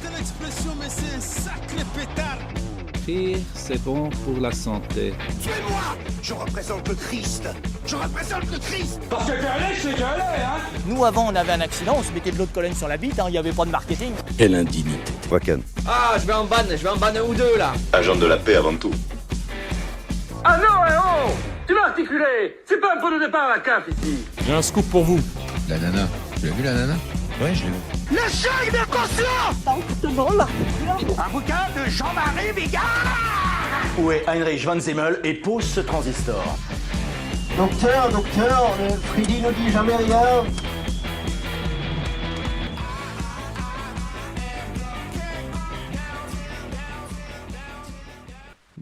de l'expression, mais c'est un sacré pétard. Rire, c'est bon pour la santé. Tuez-moi! Je représente le Christ! Je représente le Christ! Parce que galet, c'est galet, hein! Nous, avant, on avait un accident, on se mettait de l'eau de Cologne sur la bite, il n'y avait pas de marketing. Quelle indignité. Wakan. Ah, je vais en ban un ou deux, là. Agent de la paix avant tout. Ah non, oh! Tu m'as articulé! C'est pas un point de départ à la CAF, ici! J'ai un scoop pour vous. La nana. Tu l'as vu, la nana? Ouais, je l'ai vu. Le chèque de caution! Un bouquin de Jean-Marie Bigard! Où est Heinrich von Zemmel et pose ce transistor? Docteur, Freddy ne dit jamais rien.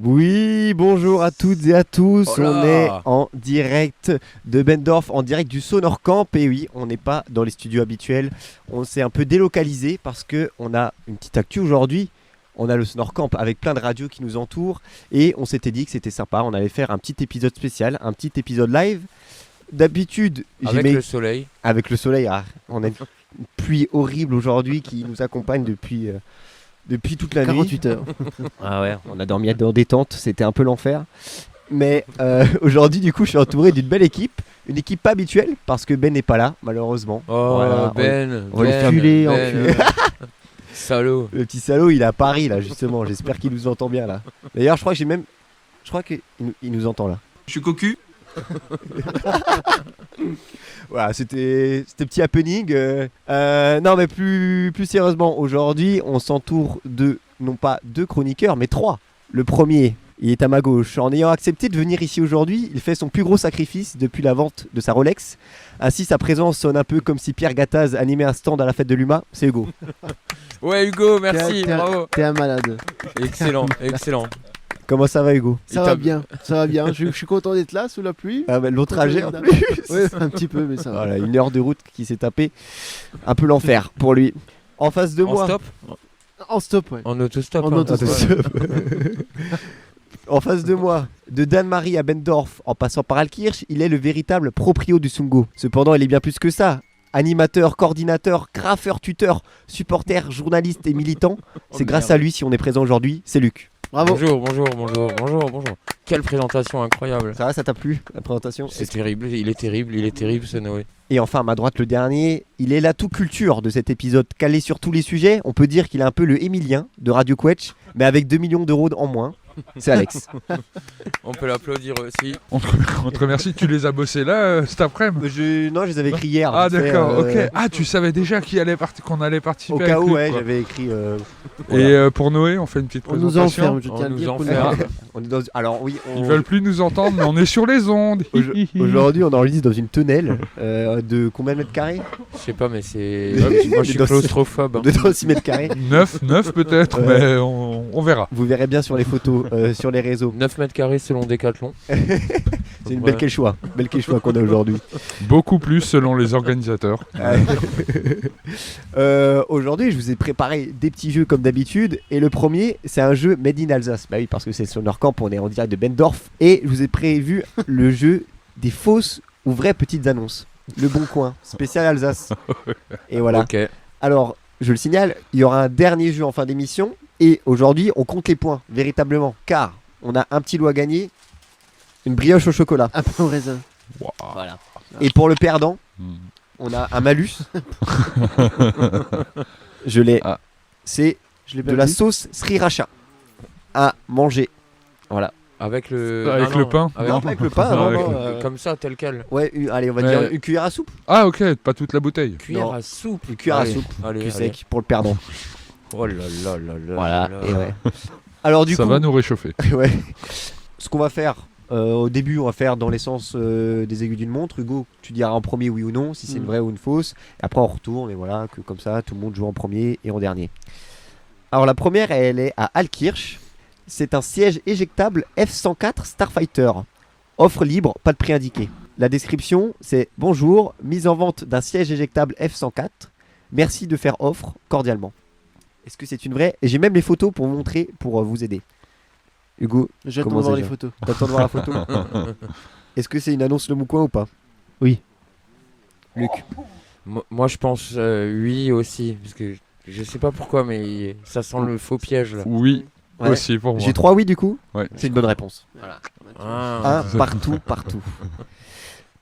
Oui, bonjour à toutes et à tous, on est en direct de Bendorf, en direct du Sonorcamp, et oui, on n'est pas dans les studios habituels, on s'est un peu délocalisé parce qu'on a une petite actu aujourd'hui, on a le Sonorcamp avec plein de radios qui nous entourent, et on s'était dit que c'était sympa, on allait faire un petit épisode spécial, un petit épisode live. D'habitude, le soleil. Avec le soleil, on a une pluie horrible aujourd'hui qui nous accompagne depuis toute la 48 nuit. heures. Ah ouais, on a dormi dans des tentes, c'était un peu l'enfer. Mais aujourd'hui, du coup, je suis entouré d'une belle équipe. Une équipe pas habituelle, parce que Ben n'est pas là, malheureusement. Oh, voilà, Ben. On va le filer, Ben. Salaud. Le petit salaud, il est à Paris, là, justement. J'espère qu'il nous entend bien, là. D'ailleurs, je crois qu'il nous entend, là. Je suis cocu. Voilà, c'était petit happening. Non, mais plus sérieusement, aujourd'hui, on s'entoure de, non pas 2 chroniqueurs, mais 3. Le premier, il est à ma gauche. En ayant accepté de venir ici aujourd'hui, il fait son plus gros sacrifice depuis la vente de sa Rolex. Ainsi, sa présence sonne un peu comme si Pierre Gattaz animait un stand à la fête de l'UMA. C'est Hugo. Ouais, Hugo, merci, bravo. T'es un malade. Excellent. Comment ça va, Hugo? Ça va bien. Je suis content d'être là sous la pluie. Ah bah, l'autre trajet en plus. Ouais, un petit peu, mais ça va. Voilà, 1 heure de route qui s'est tapé. Un peu l'enfer pour lui. En face de moi. En stop, ouais. En autostop. En face de moi, de Dan-Marie à Bendorf, en passant par Alkirch, il est le véritable proprio du Sungo. Cependant, il est bien plus que ça. Animateur, coordinateur, graffeur, tuteur, supporter, journaliste et militant. C'est grâce à lui si on est présent aujourd'hui. C'est Luc. Bravo. Bonjour. Quelle présentation incroyable. Ça va, ça t'a plu la présentation? C'est terrible, il est terrible ce Noé. Et enfin à ma droite le dernier, il est la tout culture de cet épisode, calé sur tous les sujets. On peut dire qu'il est un peu le Émilien de Radio Quetch, mais avec 2 millions d'euros en moins. C'est Alex. On peut l'applaudir aussi. On te remercie, tu les as bossés là cet après-midi? Non, je les avais écrits hier. Ah d'accord, ok. Ah, tu savais déjà qu'on allait participer? Au cas où, ouais, j'avais écrit. Et pour Noé, on fait une petite présentation. On nous enferme, je tiens à le dire. On est dans... Alors oui, Ils veulent plus nous entendre, mais on est sur les ondes. Aujourd'hui, on enregistre dans une tonnelle de combien de mètres carrés? Je sais pas, mais c'est... Moi, je suis claustrophobe. De 6 mètres carrés. 9 peut-être, mais on verra. Vous verrez bien sur les photos. Sur les réseaux. 9 mètres carrés selon Decathlon. C'est une belle quechua qu'on a aujourd'hui. Beaucoup plus selon les organisateurs. Aujourd'hui, je vous ai préparé des petits jeux comme d'habitude. Et le premier, c'est un jeu Made in Alsace. Bah oui, parce que c'est sur Sonorcamp, on est en direct de Bendorf. Et je vous ai prévu le jeu des fausses ou vraies petites annonces. Le Bon Coin, spécial Alsace. Et voilà. Okay. Alors, je le signale, il y aura un dernier jeu en fin d'émission. Et aujourd'hui, on compte les points, véritablement. Car on a un petit lot à gagner, une brioche au chocolat. Un pain au raisin. Wow. Voilà. Et pour le perdant, on a un malus. Je l'ai. Ah. C'est de la sauce sriracha à manger. Voilà. Avec le pain. Avec le pain. Non, comme ça, tel quel. Ouais, allez, on va dire une cuillère à soupe. Ah ok, pas toute la bouteille. Cuillère à soupe. Une cuillère à soupe. Allez. Sec pour le perdant. Oh là là. Voilà. Et ouais. Alors du coup, ça va nous réchauffer. Ouais. Ce qu'on va faire au début, on va faire dans l'essence des aiguilles d'une montre. Hugo, tu diras en premier oui ou non, si c'est une vraie ou une fausse. Et après on retourne et voilà, que comme ça, tout le monde joue en premier et en dernier. Alors la première, elle est à Alkirch. C'est un siège éjectable F-104 Starfighter. Offre libre, pas de prix indiqué. La description, c'est « Bonjour, mise en vente d'un siège éjectable F-104. Merci de faire offre cordialement. » Est-ce que c'est une vraie? Et j'ai même les photos pour vous montrer, pour vous aider. Hugo, j'attends de voir les photos. T'attends de voir la photo. Est-ce que c'est une annonce Le Bon Coin ou pas? Oui. Luc? Moi je pense oui aussi, parce que Je sais pas pourquoi, mais ça sent le faux piège là. Oui, Ouais. aussi pour moi. J'ai 3 oui du coup. Ouais. C'est une bonne réponse. Ah. Un partout.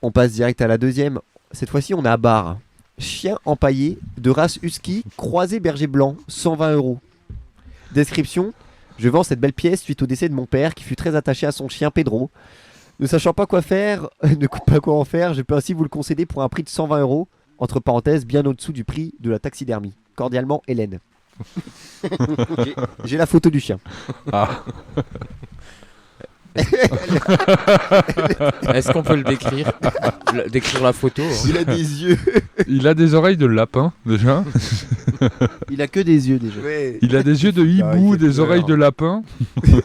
On passe direct à la deuxième. Cette fois-ci, on est à Bar. Chien empaillé de race husky, croisé berger blanc, 120 €. Description: je vends cette belle pièce suite au décès de mon père qui fut très attaché à son chien Pedro. Ne sachant pas quoi faire, ne coûte pas quoi en faire, je peux ainsi vous le concéder pour un prix de 120 €, entre parenthèses, bien au-dessous du prix de la taxidermie. Cordialement, Hélène. J'ai la photo du chien. Ah. Est-ce qu'on peut le décrire décrire la photo hein. Il a des yeux. Il a des oreilles de lapin, déjà. Il a que des yeux déjà. Il a des yeux de hibou, il fait des peur. oreilles de lapin.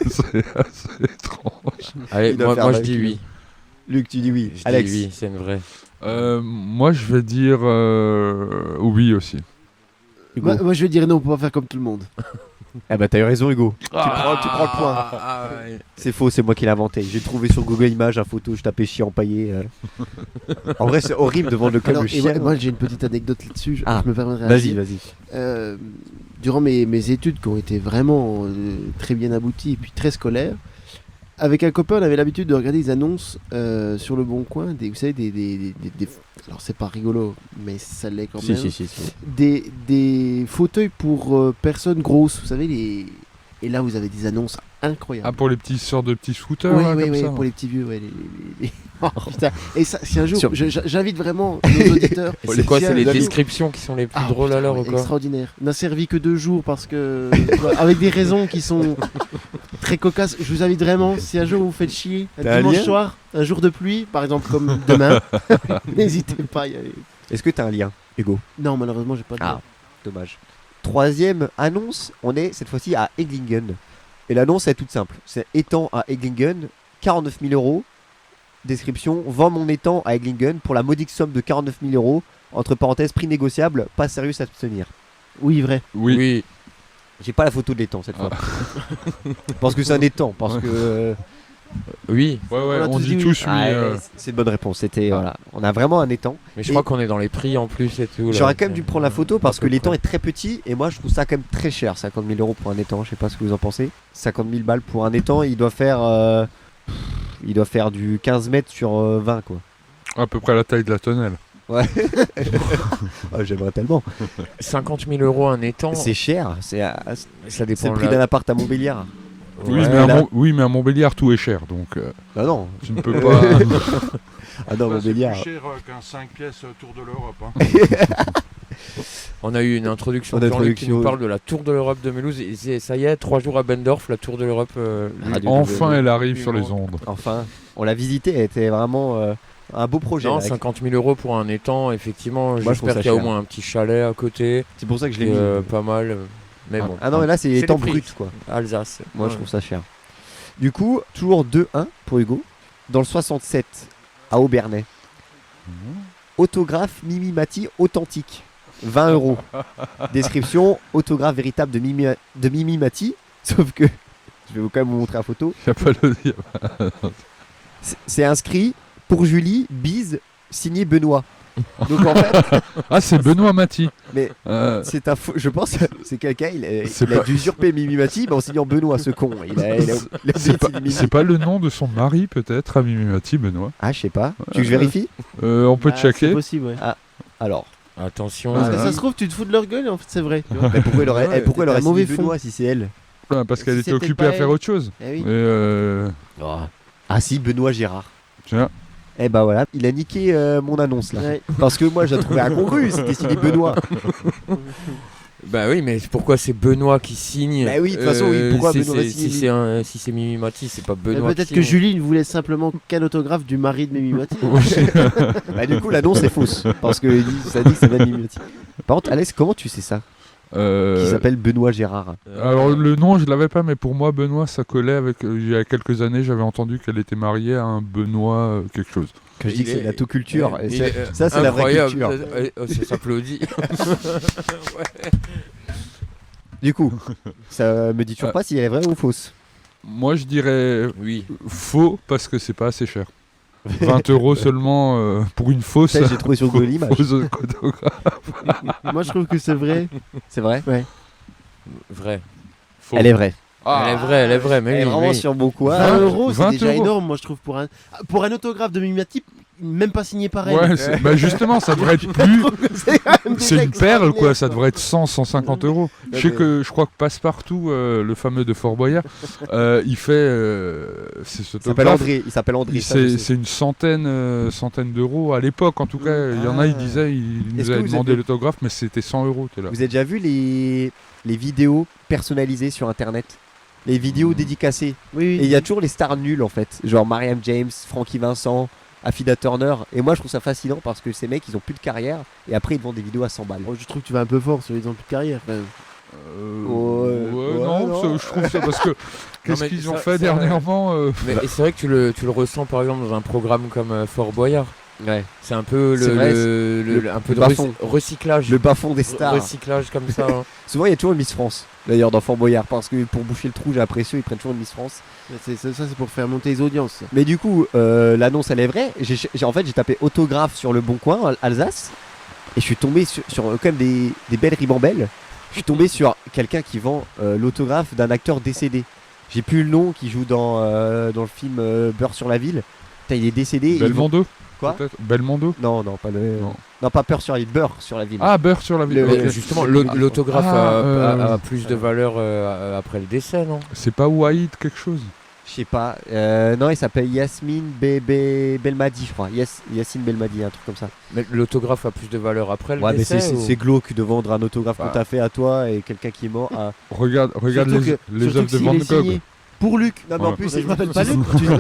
C'est assez étrange. Allez, Il doit moi faire je la dis queue. oui. Luc, tu dis oui. Je Alex. dis oui, c'est une vraie. Moi, je vais dire oui aussi. Hugo. Moi, je vais dire non, on peut pas faire comme tout le monde. Ah bah t'as eu raison Hugo. Tu prends le point. C'est faux, c'est moi qui l'ai inventé. J'ai trouvé sur Google Images un photo, je tapais chien empaillé. En vrai c'est horrible de vendre le club Alors, de et chien. moi j'ai une petite anecdote là-dessus, Ah, je me permettrai de Vas-y, réagir. vas-y. Durant mes études qui ont été vraiment très bien abouties et puis très scolaires, avec un copain on avait l'habitude de regarder des annonces sur le Bon Coin, vous savez des alors c'est pas rigolo mais ça l'est quand même, Si. des fauteuils pour personnes grosses, vous savez et là vous avez des annonces incroyables. Ah, pour les petits sortes de petits scooters, là, comme ça. Pour les petits vieux, ouais, Oh, putain. Et ça, si un jour, Sur- j'invite vraiment nos auditeurs. Et c'est quoi, si c'est un les jour- descriptions qui sont les plus drôles putain, alors ouais, ou quoi? Extraordinaire. N'a servi que 2 jours parce que, avec des raisons qui sont très cocasses. Je vous invite vraiment, si un jour vous faites chier, un T'as un dimanche lien soir, un jour de pluie, par exemple comme demain, n'hésitez pas à y aller. Est-ce que t'as un lien, Hugo? Non, malheureusement, j'ai pas de Ah, dommage. Troisième annonce, on est cette fois-ci à Eglinken. Et l'annonce est toute simple. C'est étang à Eglinken, 49 000 €. Description: vends mon étang à Eglinken pour la modique somme de 49 000 €. Entre parenthèses, prix négociable, pas sérieux à s'abstenir. Oui, vrai. Oui. J'ai pas la photo de l'étang cette fois. Parce que c'est un étang. Parce que. Oui, Ouais, On a on tous dit dit tous oui. Ouais, c'est une bonne réponse. C'était. Voilà. On a vraiment un étang. mais je Et- crois qu'on est dans les prix en plus et tout. là. J'aurais quand même dû prendre la photo parce à que peu l'étang près. est très petit et moi je trouve ça quand même très cher, 50 000 € pour un étang, je sais pas ce que vous en pensez. 50 000 balles pour un étang, il doit faire du 15 mètres sur 20 quoi. À peu près la taille de la tonnelle. Ouais. Oh, j'aimerais tellement. 50 000 € un étang, C'est cher, c'est ça c'est dépend le de prix la- d'un appart à Montbéliard. Oui, Ouais, mais à là- oui, mais à Montbéliard, tout est cher. Donc, Ah non, tu ne peux pas. ah non, Montbéliard. cher qu'un 5 pièces Tour de l'Europe. On a eu une introduction Une de Jean-Luc qui introduction. nous parle de la Tour de l'Europe de Mulhouse. Et ça y est, 3 jours à Bendorf, la Tour de l'Europe. Radio Enfin, W. elle arrive sur les ondes. Enfin, on l'a visité, elle était vraiment un beau projet. Non, là. 50 000 € pour un étang, effectivement. Moi, je trouve J'espère ça qu'il y a au cher. moins un petit chalet à côté. C'est pour ça que je l'ai Et, mis. pas mal. Mais bon. Ah non, mais là c'est les étang prix. brut quoi. Alsace. Moi, je Ouais. trouve ça cher. Du coup, toujours 2-1 pour Hugo. Dans le 67, à Aubernais. Autographe Mimi Mati authentique. 20 €. Description: autographe véritable de Mimi Mati. Sauf que, je vais quand même vous montrer la photo. Il n'y a pas le dire. C'est inscrit: pour Julie, bise, signé Benoît. Donc en fait, Ah, c'est Benoît Mati. mais c'est un faux. Je pense que c'est quelqu'un, C'est il a pas- dû usurper Mimi Mati en signant Benoît, ce con. Il a oublié de signer Mimi. C'est pas le nom de son mari, peut-être, à Mimi Mati, Benoît. Ah, je sais pas. Tu veux que je vérifie? On peut Ah, c'est checker. possible, ouais. Alors. Attention. Parce que ça se trouve, tu te fous de leur gueule et en fait, c'est vrai. tu vois. Mais pourquoi elle aurait, Ouais, pourquoi elle aurait t'as un mauvais signé fond. Benoît si c'est elle? Parce qu'elle Si était c'était occupée pas à faire elle. autre chose. Eh oui. Et Ah si, Benoît Gérard. tiens, Eh bah voilà, il a niqué mon annonce là. Ouais. Parce que moi, je la trouvais incongrue, c'était signé Benoît. Bah oui, mais pourquoi c'est Benoît qui signe? Bah oui, de toute façon, oui, pourquoi si Benoît va si signer si c'est Mimi Mati, c'est pas Mais Benoît qui peut-être signe. que Julie ne voulait simplement qu'un autographe du mari de Mimi Mati. Bah du coup, l'annonce est fausse. Parce que ça dit que ça vient de Mimimati. Par contre, Alex, comment tu sais ça? Qui s'appelle Benoît Gérard. alors le nom je l'avais pas, mais pour moi Benoît ça collait avec. Il y a quelques années j'avais entendu qu'elle était mariée à un Benoît quelque chose. Quand je dis que c'est de la tout culture, et Il c'est- est, ça c'est la vraie incroyable. culture. Ça s'applaudit. Du coup, ça me dit toujours pas si elle est vraie ou fausse. Moi je dirais Oui. faux parce que c'est pas assez cher. 20 € seulement pour une fausse. Ça, j'ai trouvé sur Google Images. fausse autographe. Moi, je trouve que c'est vrai. C'est vrai? Vrai. Faux. Elle est vraie. Elle est vraie, mais Elle est oui, vraiment oui. sur bon coin. 20 €, c'est 20 déjà €. énorme, moi, je trouve, pour un autographe de Mimimati, même pas signé par elle. Ouais, bah justement, ça devrait être plus. C'est quand même C'est déjà une perle, quoi. extraordinaire, Ça devrait être 100-150 €. Je crois que Passepartout, le fameux de Fort Boyard, il fait. C'est ce Il s'appelle André. Il s'appelle André. ça, je sais. C'est une centaine d'euros à l'époque, en tout cas. Il y en a, il disait, il Est-ce nous que avait vous demandé avez- l'autographe, mais c'était 100 €. T'es là. Vous avez déjà vu les vidéos personnalisées sur internet? Les vidéos dédicacées. Oui, Et il y a toujours les stars nulles en fait. Genre Mariam James, Frankie Vincent, Affida Turner. Et moi je trouve ça fascinant parce que ces mecs ils ont plus de carrière et après ils vendent des vidéos à 100 balles. Oh, je trouve que tu vas un peu fort sur les ans plus de carrière. Quand même. Non, non. je trouve ça parce que. Qu'est-ce mais qu'ils ont ça- fait ça- dernièrement Mais et c'est vrai que tu le ressens par exemple dans un programme comme Fort Boyard. Ouais. C'est un peu C'est vrai, un peu le de bas-fond. recyclage. Le bas-fond des stars. Recyclage comme ça. Hein. Souvent il y a toujours une Miss France d'ailleurs dans Fort Boyard parce que pour boucher le trou j'ai l'impression ils prennent toujours une Miss France. Ça, c'est pour faire monter les audiences. Mais du coup l'annonce elle est vraie. En fait j'ai tapé autographe sur le Bon Coin Alsace et je suis tombé sur quand même des belles ribambelles. Je suis tombé sur quelqu'un qui vend l'autographe d'un acteur décédé. J'ai plus le nom qui joue dans le film Beurre sur la ville. Putain, il est décédé. et il vend- Belmondo. Quoi? Peut-être Belmondo. Non, pas le. Non. Non, pas Beurre sur la ville. Beurre sur la ville. Ah, Beurre sur la ville. Le- ok. Mais justement, l'autographe Ah, a plus de valeur après le décès, non? C'est pas Wahid quelque chose. Je sais pas. Non, il s'appelle Yasmine Belmadi, je crois. Yassine Belmadi, un truc comme ça. Mais l'autographe a plus de valeur après le Ouais, mais décès. c'est glauque de vendre un autographe qu'on Bah. t'a fait à toi et quelqu'un qui est mort. à- Regarde Surtout les surtout œuvres que de s'il Van est Gogh. signé pour Luc. Non, mais en Ouais. plus, Je m'appelle pas Luc, tu sais.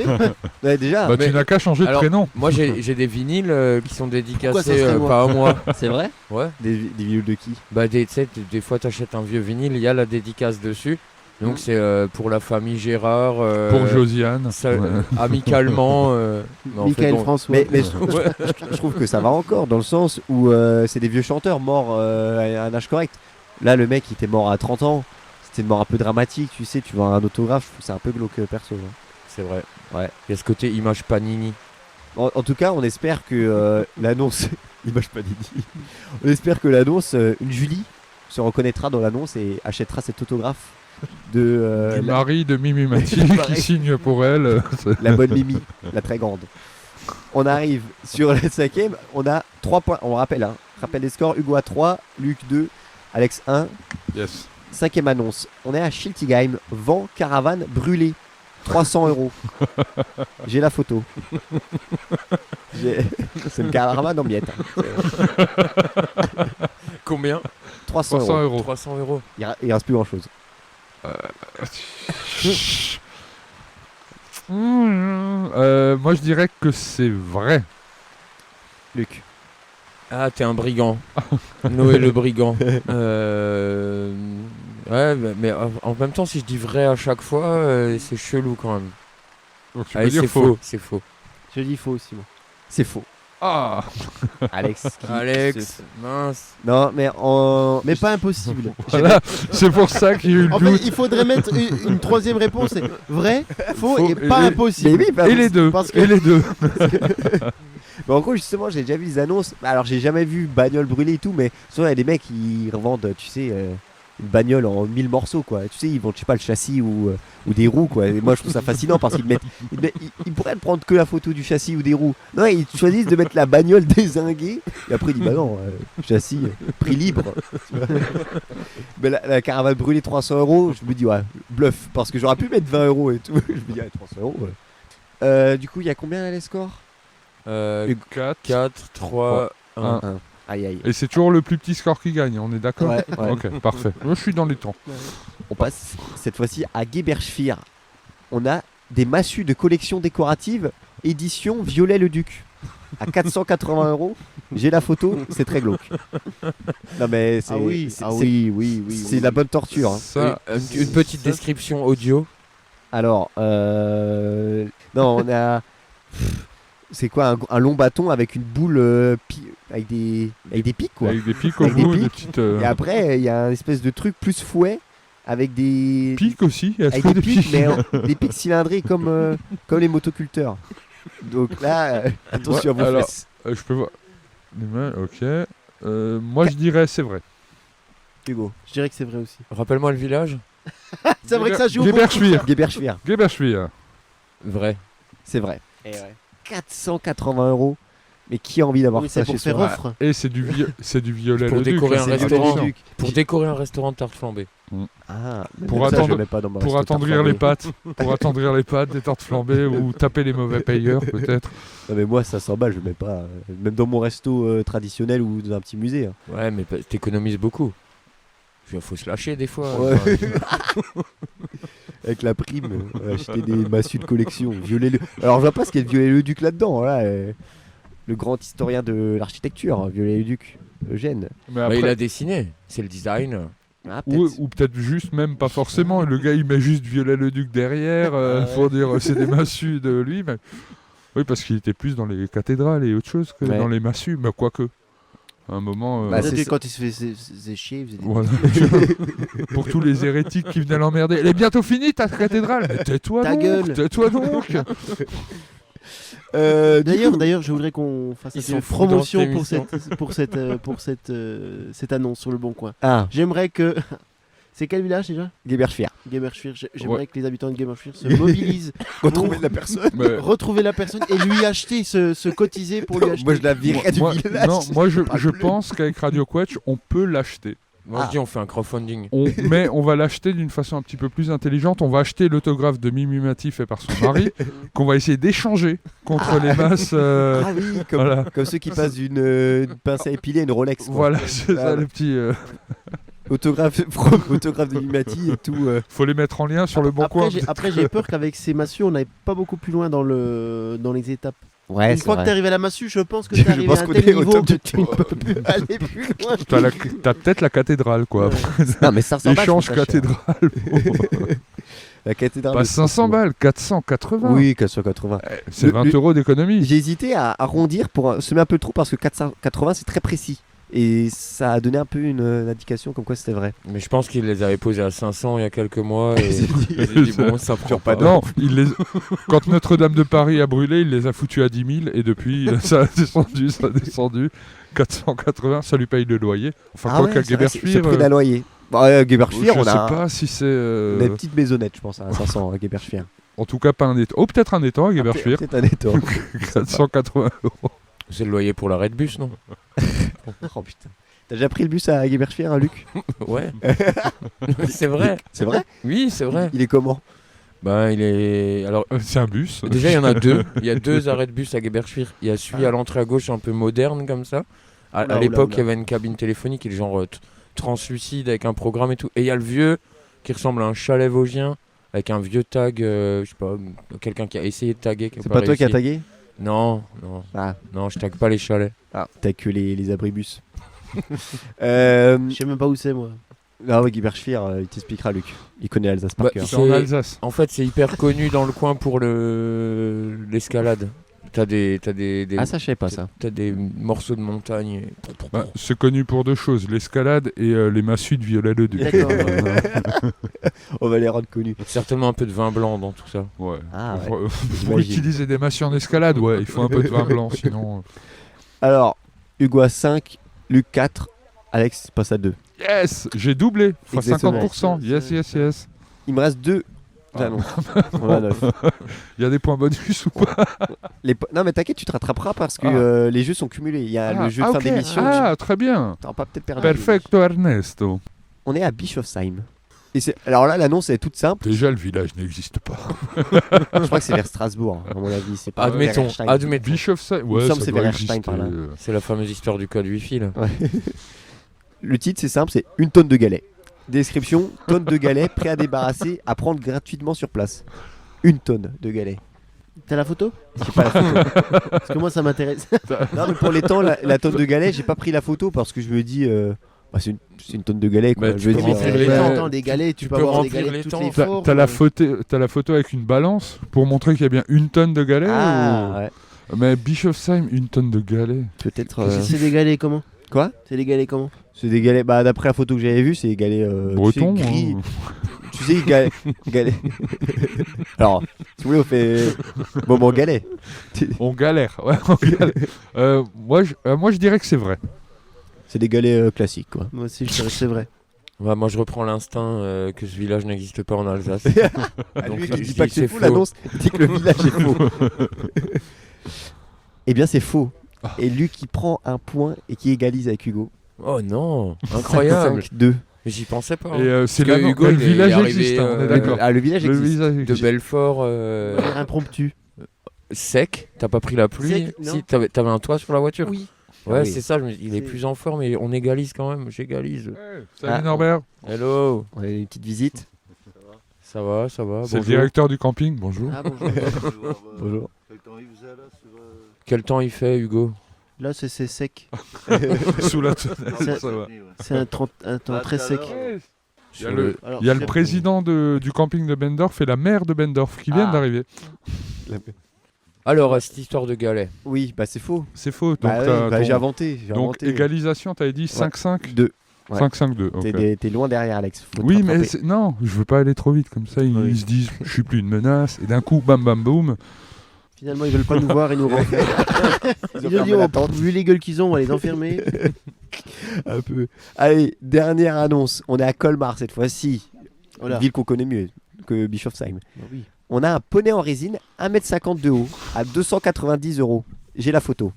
Ouais, déjà. Bah, mais- tu n'as qu'à changer de Alors, prénom. Moi j'ai des vinyles qui sont Pourquoi ça dédicacés serait moi pas à moi. C'est vrai Ouais. Des vinyles de qui? Bah tu sais, des fois t'achètes un vieux vinyle, il y a la dédicace dessus. Donc c'est pour la famille Gérard. Pour Josiane. ça- Ouais. amicalement. mais en fait, Michael bon, François. Mais je trouve que ça va encore dans le sens où c'est des vieux chanteurs morts à un âge correct. Là, le mec il était mort à 30 ans. C'était une mort un peu dramatique, tu sais. Tu vois un autographe, je trouve que c'est un peu glauque perso. Hein. c'est vrai. Ouais. Il y a ce côté image Panini. En tout cas, on espère que l'annonce. Image pas dit. On espère que l'annonce, une Julie se reconnaîtra dans l'annonce et achètera cet autographe de Du mari de Mimi Mati Pareil. qui signe pour elle. la bonne Mimi, la très grande. On arrive sur la 5ème, on a 3 points. On rappelle, hein. Rappel des scores, Hugo a 3, Luc 2, Alex 1. Yes. 5ème annonce, on est à Schiltigheim, vent caravane brûlée, 300 €. J'ai la photo. C'est une caravane en miettes. Hein. Combien? 300 300 €. €. 300 €. Il reste plus grand chose. Moi je dirais que c'est vrai. Luc. Ah, t'es un brigand. Noé le brigand. Ouais, mais en même temps, si je dis vrai à chaque fois, c'est chelou quand même. Donc tu Allez, peux dire c'est faux. faux, c'est faux. Je dis faux aussi, moi. C'est faux. Ah. Alex. Alex, mince. Non, mais en. Mais pas impossible. Voilà, c'est pour ça qu'il y a eu le En fait, doute. il faudrait mettre une troisième réponse, c'est vrai, faux Faux et pas et- impossible. Mais oui, bah, Et les deux. parce que- Et les deux. Mais en gros, justement, j'ai déjà vu des annonces. Alors, j'ai jamais vu bagnole brûlée et tout, mais souvent, il y a des mecs qui revendent, tu sais, une bagnole en 1000 morceaux, quoi. Tu sais, ils vendent, je sais pas, le châssis ou des roues, quoi. Et moi, je trouve ça fascinant parce qu'ils ils pourraient prendre que la photo du châssis ou des roues. Non, ils choisissent de mettre la bagnole dézinguée. Et après, ils disent, bah non, châssis, prix libre. Mais la caravane brûlée 300 €, je me dis, ouais, bluff. Parce que j'aurais pu mettre 20 € et tout. Je me dis, ouais, 300 €. Ouais. Du coup, il y a combien là, les scores 4. 4, 3, 1. Un. Aïe aïe. Et c'est toujours le plus petit score qui gagne, on est d'accord? Ouais. Ok, parfait. Moi, je suis dans les temps. On passe cette fois-ci à Geberschwir. On a des massues de collection décorative, édition Violet-le-Duc. À 480 €. J'ai la photo, c'est très glauque. Non mais c'est oui, c'est- ah c'est- oui, oui, oui. c'est la bonne torture. Hein. Ça, Une petite description audio. Alors, non, on a. C'est quoi un long bâton avec une boule avec des pics quoi. avec des pics au Avec des bout, des pics. petites Et après, il y a un espèce de truc plus fouet avec des pics aussi. Est-ce avec que des pics, pics mais des pics cylindrés comme les motoculteurs. Donc là, attention Ouais, à vos alors, fesses. Je peux voir. Ok. Moi, je dirais c'est vrai. Hugo. Je dirais que c'est vrai aussi. Rappelle-moi le village. C'est vrai que ça joue au Geberschwir. Geberschwir. Geberschwir. Vrai. C'est vrai. 480 €. Mais qui a envie d'avoir Oui, ça c'est pour chez faire soi offre. Et c'est du violet Pour le duc. décorer là, un c'est restaurant. du duc. Pour décorer un restaurant de tarte flambée. Ah, Pour même ça, attendre- je mets pas dans ma Pour resto tarte attendrir les flambée. pâtes. Pour attendrir les pâtes, des tartes flambées ou taper les mauvais payeurs peut-être. Non mais moi 500 balles je mets pas, même dans mon resto traditionnel ou dans un petit musée. Hein. Ouais, mais t'économises beaucoup. Faut se lâcher des fois. Ouais. Enfin, Avec la prime, acheter des massues de collection. Alors je vois pas ce qu'il y a de Viollet-le-Duc là-dedans. Là, le grand historien de l'architecture, hein, Viollet-le-Duc, Eugène. Mais bah, après, il a dessiné. C'est le design. Ah, ou peut-être juste même pas forcément. Le gars il met juste violet le duc derrière pour dire c'est des massues de lui. Mais... Oui, parce qu'il était plus dans les cathédrales et autre chose que dans les massues. Mais quoique. À un moment. Bah, quand il se faisait chier, il faisait des... Voilà. Pour tous les hérétiques qui venaient l'emmerder. Elle est bientôt finie ta cathédrale. Mais tais-toi Ta donc. gueule. Tais-toi donc. D'ailleurs, je voudrais qu'on fasse Ils une sont fous promotion dans cette pour cette annonce sur le Bon Coin. Ah, J'aimerais que... C'est quel village déjà? Geberschwir. Geberschwir. J'aimerais Ouais. que les habitants de Geberschwir se mobilisent Retrouver pour la personne. Mais- retrouver la personne et lui acheter, se cotiser pour lui acheter. Moi je la virerais du Moi, village. non, moi je pense qu'avec Radio Quetch, on peut l'acheter. Moi je dis on fait un crowdfunding. Mais on va l'acheter d'une façon un petit peu plus intelligente. On va acheter l'autographe de Mimi Mati fait par son mari, qu'on va essayer d'échanger contre les masses. Ah oui, comme, voilà. comme ceux qui passent d'une pince à épiler à une Rolex. Quoi. Voilà, c'est ça Ah, le petit. autographe de Mimati et tout. Faut les mettre en lien sur le bon coin. Après, j'ai peur qu'avec ces massues, on n'aille pas beaucoup plus loin dans les étapes. Ouais, Une c'est fois vrai. que tu arrives à la massue, je pense que Je tu arrives pense à un qu'on tel est au niveau top que du tu ne peux plus aller plus loin. T'as peut-être la cathédrale, quoi. Ouais. Non, mais 500 balles. Échange je trouve ça cher. cathédrale. La cathédrale. Pas de 500 Strasbourg. balles, 480. Oui, 480. C'est 20 € d'économie. J'ai hésité à arrondir pour semer un peu trop parce que 480 c'est très précis. Et ça a donné un peu une indication comme quoi c'était vrai. Mais je pense qu'il les avait posés à 500 il y a quelques mois. Et il a dit bon, ça prend pas. Non, quand Notre-Dame de Paris a brûlé, il les a foutus à 10 000 et depuis ça a descendu. 480, ça lui paye le loyer. Enfin, quoi qu'à c'est vrai, c'est Geberschwir. le prix d'un loyer. Geberschwir, Je on sais a pas si c'est. on a une petite maisonnette, je pense, à 500 à Geberschwir. En tout cas, pas un étang. Oh, peut-être un étang à Geberschwir. Peut-être un étang. 480 €. C'est le loyer pour l'arrêt de bus, non? Oh putain. T'as déjà pris le bus à Geberschwir, hein, Luc? Ouais. C'est vrai. C'est vrai? Oui, c'est vrai. Il est comment? Bah, il est. Alors, C'est un bus. déjà, il y en a deux. Il y a deux arrêts de bus à Geberschwir. Il y a celui à l'entrée à gauche, un peu moderne comme ça. À Oula, l'époque, oula. il y avait une cabine téléphonique, il est genre translucide avec un programme et tout. Et il y a le vieux qui ressemble à un chalet vosgien avec un vieux tag, je sais pas, quelqu'un qui a essayé de taguer. C'est pas toi qui as tagué? Non, Ah, non, je tague pas les chalets. t'as que les abribus. Je sais même pas où c'est, moi. Ah ouais, Geberschwir, il t'expliquera, Luc. Il connaît Alsace par Bah, cœur. C'est en Alsace. En fait, c'est hyper connu dans le coin pour l'escalade. T'as des Ah, ça, je savais pas ça. t'as des morceaux de montagne. et- Bah, c'est connu pour deux choses, l'escalade et les massues de violet-le-duc. D'accord. On va les rendre connus. Certainement un peu de vin blanc dans tout ça. Ouais. Ah, ouais. Pour J'imagine. utiliser des massues en escalade, ouais, il faut un peu de vin blanc, sinon. Alors, Hugo à 5, Luc 4, Alex passe à 2. Yes, j'ai doublé, fois Exactement. 50%. Yes. Il me reste 2 annonces. On a 9. Il y a des points bonus ou pas? Non, mais t'inquiète, tu te rattraperas parce que les jeux sont cumulés. Il y a le jeu de fin ok. d'émission. Ah, très bien. T'auras pas peut-être perdu. Perfecto Ernesto. On est à Bischofsheim. Alors là, l'annonce est toute simple. Déjà, le village n'existe pas. Je crois que c'est vers Strasbourg, à mon avis. C'est pas Admettons, vers Erstein. admettons. Bischofsheim, ouais, semble ça c'est doit vers exister. Erstein, par là. C'est la fameuse histoire du code Wi-Fi là. Ouais. Le titre, c'est simple, c'est une tonne de galets. Description, tonne de galets prêt à débarrasser, à prendre gratuitement sur place. Une tonne de galets. T'as la photo? J'ai pas la photo. Parce que moi, ça m'intéresse. Non, mais pour les temps, la tonne de galets, j'ai pas pris la photo parce que je me dis, c'est une tonne de galets. Quoi. Bah, je tu veux peux dire, remplir les Mais temps. attends, des galets, tu peux peux avoir des remplir galets les toutes temps. les T'as formes. t'as la photo avec une balance pour montrer qu'il y a bien une tonne de galets Ah, ouais. ou... Mais Bischofsheim, une tonne de galets. Peut-être. C'est des galets comment? Quoi? C'est des galets comment? C'est des galets. Bah, d'après la photo que j'avais vue, c'est des galets Breton, tu sais, gris. hein. Tu sais, galet. Alors, si vous voulez, on fait moment galet. On galère, ouais, on galère. Moi, je dirais que c'est vrai. C'est des galets classiques, quoi. Moi aussi, je dirais que c'est vrai. Ouais, moi je reprends l'instinct que ce village n'existe pas en Alsace. Donc, je il dit dis pas que c'est faux, l'annonce, il dit que le village est faux. Eh bien, c'est faux. Et Luc qui prend un point et qui égalise avec Hugo. Oh non, incroyable. 5-2. J'y pensais pas. Et c'est Parce que Hugo, le il est village arrivé, existe, on est d'accord. Ah, le village existe. De Belfort. Impromptu. Sec. T'as pas pris la pluie? Sec, non. Si, t'avais un toit sur la voiture? Oui. Ouais, Ah oui. c'est ça. Il est plus en forme et on égalise quand même. J'égalise. Salut Norbert. Hello. On a une petite visite. Ça va, ça va. C'est le Bonjour. directeur du camping, bonjour. Ah, bonjour. Bonjour. Quel temps il fait, Hugo? Là, c'est sec. Sous la C'est- tonnelle, ça va. C'est un temps très sec. Il y a le, Alors, il y a le c'est- président du camping de Bendorf et la maire de Bendorf qui viennent d'arriver. Alors, cette histoire de galet. Oui, bah c'est faux. C'est faux. Donc, Bah, t'as oui, bah, ton- j'ai inventé. donc égalisation, t'avais dit 5-5 2. Ouais. 5-5-2. ok. T'es loin derrière, Alex. Faut te Oui, mais rattraper. non, je veux pas aller trop vite. Comme ça, ils se disent, je suis plus une menace. Et d'un coup, bam, bam, boum. Finalement, ils veulent pas nous voir et nous renfermer. Ils nous disent, oh, vu les gueules qu'ils ont, on va les enfermer. Un peu. Allez, dernière annonce. On est à Colmar cette fois-ci. Voilà. Une ville qu'on connaît mieux que Bischofsheim. Bah oui. On a un poney en résine, 1m50 de haut, à 290 €. J'ai la photo.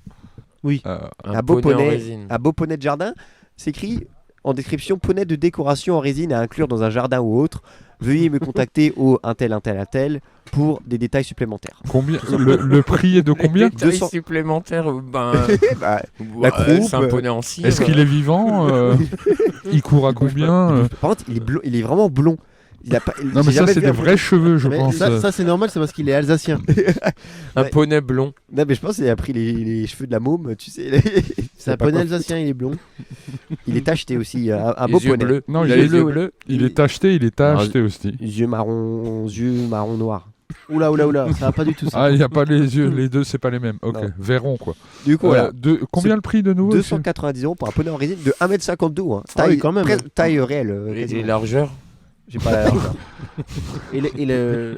Oui. Un beau poney en poney, résine. un beau poney de jardin. C'est écrit en description: poney de décoration en résine à inclure dans un jardin ou autre. Veuillez me contacter au un tel pour des détails supplémentaires. Combien le prix est de combien? 200 supplémentaires. Ben, Bah, ouais, la croupe, c'est un poney en cire. Est-ce qu'il est vivant Il court à combien Par contre, il est vraiment blond. Il a pas, Non, mais j'ai ça, jamais c'est vu des un vrais cheveux, je Mais pense. ça, c'est normal, c'est parce qu'il est alsacien. Un Ouais. poney blond. Non, mais je pense qu'il a pris les cheveux de la môme, tu sais. C'est un poney alsacien, il est blond. Il est tacheté aussi, un Les beau yeux poney. bleus. Non, il il a est les yeux bleu. bleus. Il est acheté, il est acheté aussi. Yeux marron noir. Oula, ça va pas du tout ça. Ah, il n'y a pas les yeux, les deux, c'est pas les mêmes. Ok, Non. verrons quoi. Du coup, voilà. Combien le prix de nouveau 290 € pour un poney en résine de 1m50 de haut. Hein. Ah oui, quand même. Taille réelle. Et quasiment. largeur? J'ai pas la largeur. Et le...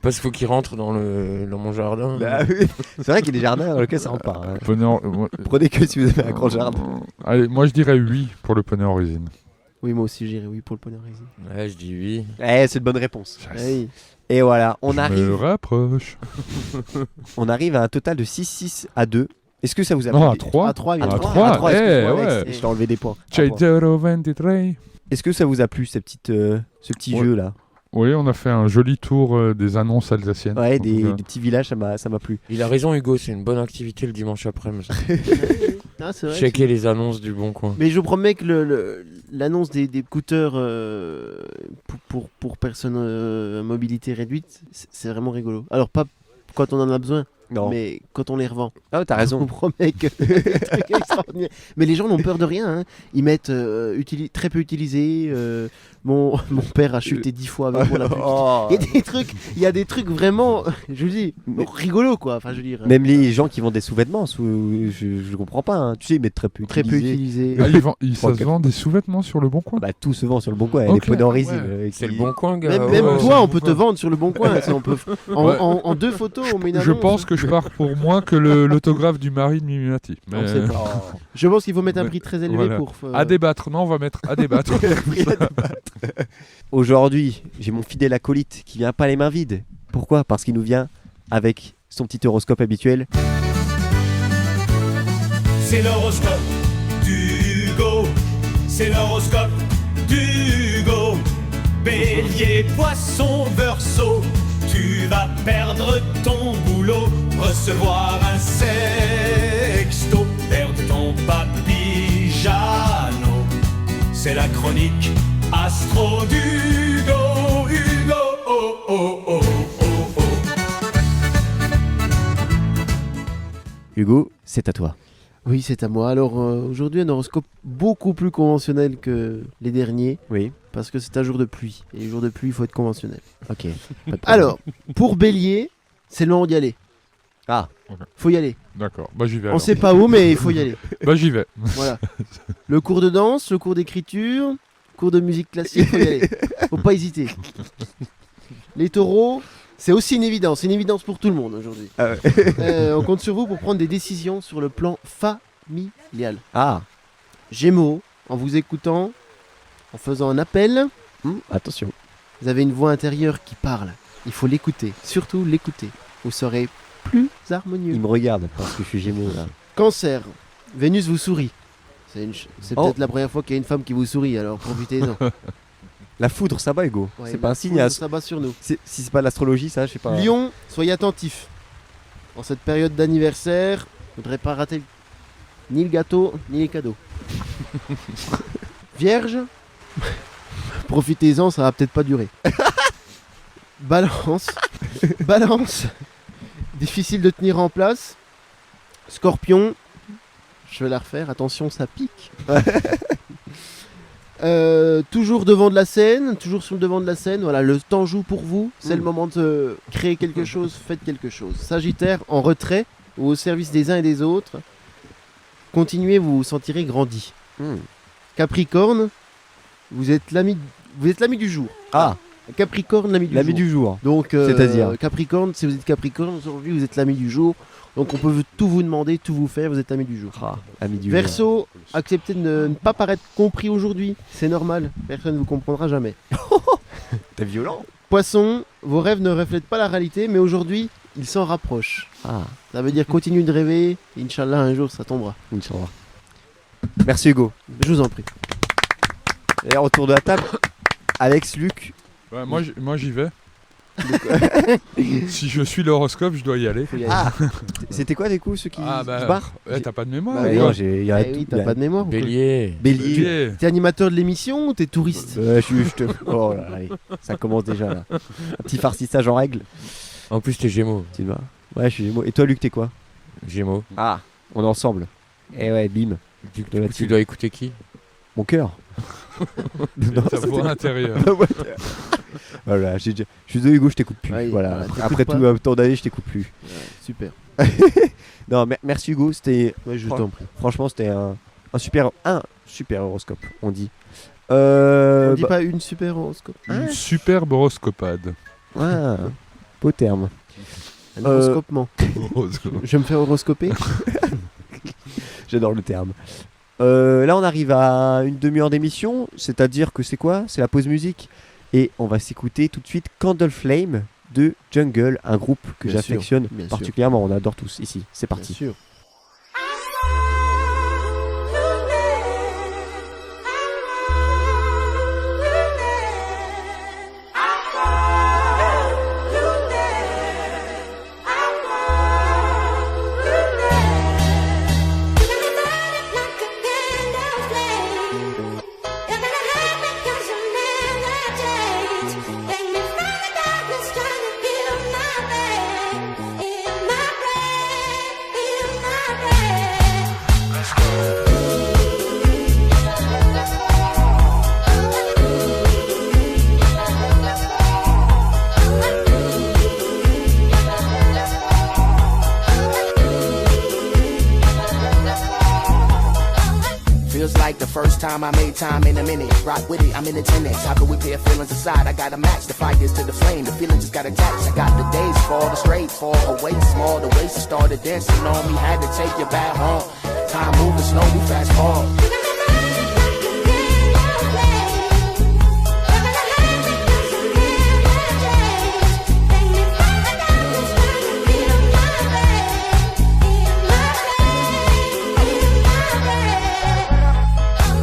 Parce qu'il faut qu'il rentre dans mon jardin. Bah oui. C'est vrai qu'il y a des jardins dans lesquels ça rentre pas. Hein. Poney Prenez que si vous avez un grand jardin. Allez, moi je dirais oui pour le poney en résine. Oui, moi aussi, j'irais oui pour le poney en résine. Ouais, je dis oui. C'est une bonne réponse. Oui. Et voilà, on Je me arrive à un total de 6-6 à 2. Est-ce que ça vous a Non, plu à 3. À 3, À 3, excuse-moi, ouais. Alex, je t'ai enlevé des points. C'è Un point. 023. Est-ce que ça vous a plu, ce petit Ouais. jeu là? Oui, on a fait un joli tour des annonces alsaciennes. Ouais, En tout des cas. petits villages, ça m'a plu. Il a raison, Hugo, c'est une bonne activité le dimanche après-midi. Ah, c'est vrai. Checker les annonces du Bon Coin. Mais je vous promets que l'annonce des scooters pour personnes à mobilité réduite, c'est vraiment rigolo. Alors, pas quand on en a besoin, Non. mais quand on les revend. Ah, t'as Je vous raison. promets que c'est un truc extraordinaire. Mais les gens n'ont peur de rien. Hein. Ils mettent très peu utilisé. Mon père a chuté 10 fois avec moi. Oh. Il y a des trucs vraiment, je vous dis, rigolos quoi. Enfin, je veux dire. Même les gens qui vendent des sous-vêtements, je comprends pas. Hein. Tu sais, ils mettent très peu Très peu utilisé. utilisé. Ah, ça se vend des sous-vêtements sur le Bon Coin. Bah, tout se vend sur le Bon Coin. Ok. Les poneys en résine. Ouais. C'est le Bon Coin, gars. Même Ouais, toi, c'est on le peut Bon te Coin. vendre sur le bon coin. Ça, on peut en 2 photos, on met une Je annonce. pense que je pars pour moins que l'autographe du mari de Mimimati. On ne sait pas. Je pense qu'il faut mettre un prix très élevé Voilà. pour. À débattre, non, on va mettre à débattre. Aujourd'hui, j'ai mon fidèle acolyte qui vient pas les mains vides. Pourquoi? Parce qu'il nous vient avec son petit horoscope habituel. C'est l'horoscope d'Hugo. C'est l'horoscope d'Hugo. Bélier, poisson, verseau. Tu vas perdre ton boulot. Recevoir un sexto. Perdre ton papy-jano. C'est la chronique astro d'Hugo. Hugo, oh, oh, oh, oh, oh. Hugo, c'est à toi. Oui, c'est à moi. Alors aujourd'hui, un horoscope beaucoup plus conventionnel que les derniers. Oui. Parce que c'est un jour de pluie. Et les jours de pluie, il faut être conventionnel. Ok. Pas de problème. Alors, pour Bélier, c'est le moment d'y aller. Ah. Faut y aller. D'accord, bah j'y vais. On alors. sait pas où, mais il faut y aller. Bah j'y vais. Voilà. Le cours de danse, le cours d'écriture, Cours de musique classique, faut y aller. Faut pas hésiter. Les taureaux, c'est aussi une évidence pour tout le monde aujourd'hui. On compte sur vous pour prendre des décisions sur le plan familial. Ah, Gémeaux, en vous écoutant, en faisant un appel, attention. vous avez une voix intérieure qui parle. Il faut l'écouter, surtout l'écouter. Vous serez plus harmonieux. Il me regarde parce que je suis Gémeaux là. Cancer, Vénus vous sourit. C'est Oh. peut-être la première fois qu'il y a une femme qui vous sourit, alors profitez-en. La foudre, ça va, Hugo. Ouais, c'est pas un signe. Ça bat sur nous. Si c'est pas l'astrologie, ça, je sais pas. Lion, soyez attentifs. En cette période d'anniversaire, vous ne voudrez pas rater ni le gâteau, ni les cadeaux. Vierge, profitez-en, ça va peut-être pas durer. Balance, difficile de tenir en place. Scorpion, je vais la refaire, attention, ça pique. Toujours devant de la scène, toujours sur le devant de la scène, voilà, le temps joue pour vous, c'est le moment de créer quelque chose, faites quelque chose. Sagittaire, en retrait ou au service des uns et des autres, continuez, vous vous sentirez grandi. Capricorne, vous êtes l'ami du jour. Ah, Capricorne, l'ami du l'ami jour. du jour. Donc, C'est-à-dire Capricorne, si vous êtes Capricorne, aujourd'hui vous êtes l'ami du jour. Donc on peut tout vous demander, tout vous faire, vous êtes l'ami du jour. Ah, ami du jour. Verseau, acceptez de ne pas paraître compris aujourd'hui, c'est normal, personne ne vous comprendra jamais. T'es violent. Poisson, vos rêves ne reflètent pas la réalité, mais aujourd'hui, ils s'en rapprochent. Ah, Ça veut dire continuez de rêver, et Inch'Allah, un jour ça tombera. Inch'Allah. Merci Hugo. Je vous en prie. Et autour de la table, Alex, Luc. Ouais, moi j'y vais. Si je suis l'horoscope, je dois y aller. Faut y aller. Ah, c'était quoi des coups ceux qui se barrent? T'as pas de mémoire. Bah ou oui. quoi Non, j'ai. Oui, t'as pas de mémoire ou quoi Bélier. Bélier. T'es animateur de l'émission ou t'es touriste? Oh là, allez, ça commence déjà là. Un petit farcissage en règle. En plus, t'es Gémeaux. Tu vas. Ouais, je suis Gémeaux. Et toi, Luc, t'es quoi? Gémeaux. Ah, on est ensemble. Eh ouais, bim. Tu dois écouter qui? Mon cœur. Ta voix intérieure. Voilà, je suis désolé Hugo, je t'écoute plus. Ouais, voilà. voilà, t'écoutes Après pas. tout tant d'années, je t'écoute plus. Ouais, super. Non, merci Hugo, c'était. Ouais, je t'en prie. Franchement, c'était un super horoscope, on dit. On dit pas une super horoscope. Une superbe horoscopade. Ah, beau terme. Un horoscopement. Horoscope. Je vais me faire horoscoper. J'adore le terme. Là, on arrive à une demi-heure d'émission, c'est-à-dire que c'est quoi? C'est la pause musique. Et on va s'écouter tout de suite Candle Flame de Jungle, un groupe que Bien sûr, j'affectionne bien sûr. particulièrement. On adore tous ici. C'est Bien parti. sûr. Feels like the first time I made time in a minute. Rock with it, I'm in attendance. How could we pair feelings aside? I gotta match the fires to the flame. The feeling just got attached. I got the days fall, the straight fall away small. The waist started dancing on me. Had to take you back home. Time moving slow, we fast forward.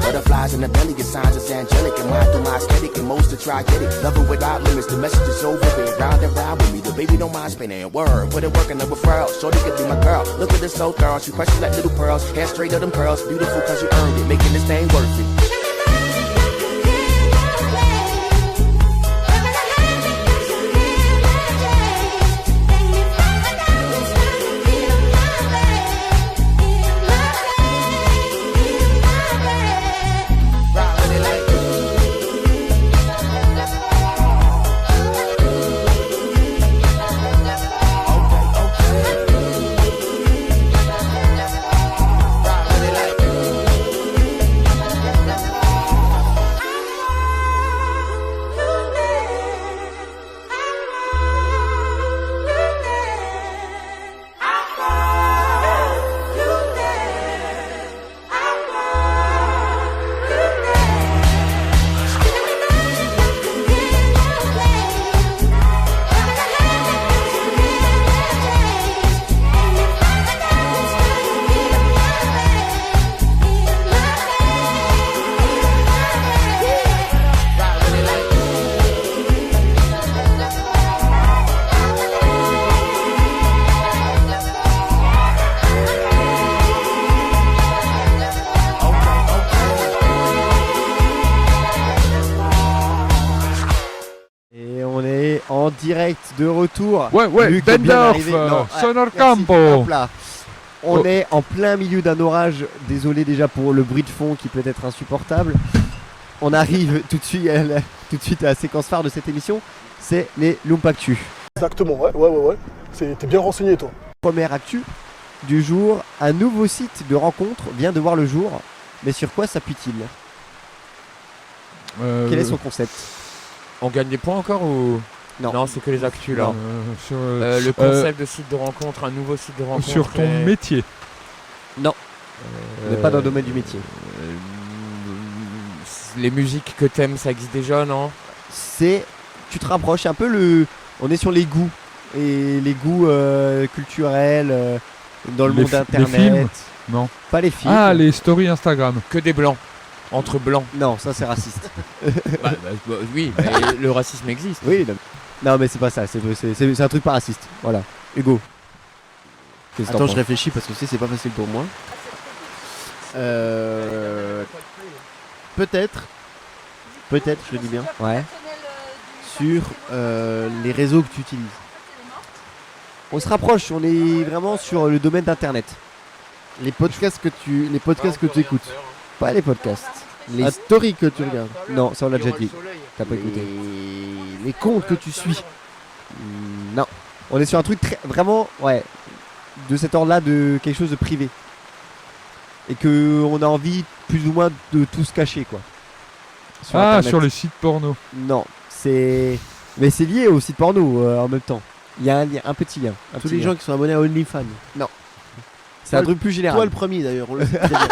Butterflies in the belly, get signs it's angelic. And mine through my aesthetic, and most to try get it. Love it without limits, the message is over it. Round and round with me, the baby don't mind spinning. Word, put it working the referral. Shorty could be my girl. Look at this slow girl, she precious like little pearls. Hair straight of them curls, beautiful cause you earned it. Making this thing worth it. en direct de retour. Ouais, Luc est bien Bendorf, arrivé. Non, Sonor merci. Campo. Hop là. On Oh. est en plein milieu d'un orage. Désolé déjà pour le bruit de fond qui peut être insupportable. On arrive tout de suite à la séquence phare de cette émission. C'est les Lumpactu. Exactement, ouais. T'es bien renseigné, toi. Première actu du jour. Un nouveau site de rencontre vient de voir le jour. Mais sur quoi s'appuie-t-il ? Quel est son concept ? On gagne des points encore ou Non, c'est que les actus là. Sur, Le concept de site de rencontre, un nouveau site de rencontre. sur ton métier. Non. On n'est pas dans le domaine du métier. Les musiques que t'aimes, ça existe déjà, non ? Tu te rapproches un peu on est sur les goûts et les goûts culturels dans le monde internet. Les films ? Non. Pas les films. Ah, les stories Instagram. Que des blancs. Entre blancs. Non, ça c'est raciste. Oui, mais le racisme existe. Oui, non mais c'est pas ça, c'est un truc pas raciste. Voilà. Hugo. Qu'est-ce que t'en Attends, je penses ? réfléchis parce que c'est pas facile pour moi. Peut-être, je le dis bien, Ouais. sur les réseaux que tu utilises. On se rapproche, on est vraiment sur le domaine d'internet. Les podcasts que tu écoutes. Pas les podcasts. Les stories que tu regardes. Non, ça on l'a déjà dit. T'as pas écouté. Les comptes que tu suis. Non. On est sur un truc vraiment, de cet ordre-là, de quelque chose de privé. Et que on a envie plus ou moins de tout se cacher, quoi. Internet. Sur les sites porno. Non, mais c'est lié au site porno en même temps. Il y a un petit lien. Tous les gens qui sont abonnés à OnlyFans. Non. C'est un truc plus général. Toi le premier d'ailleurs, on le sait très bien.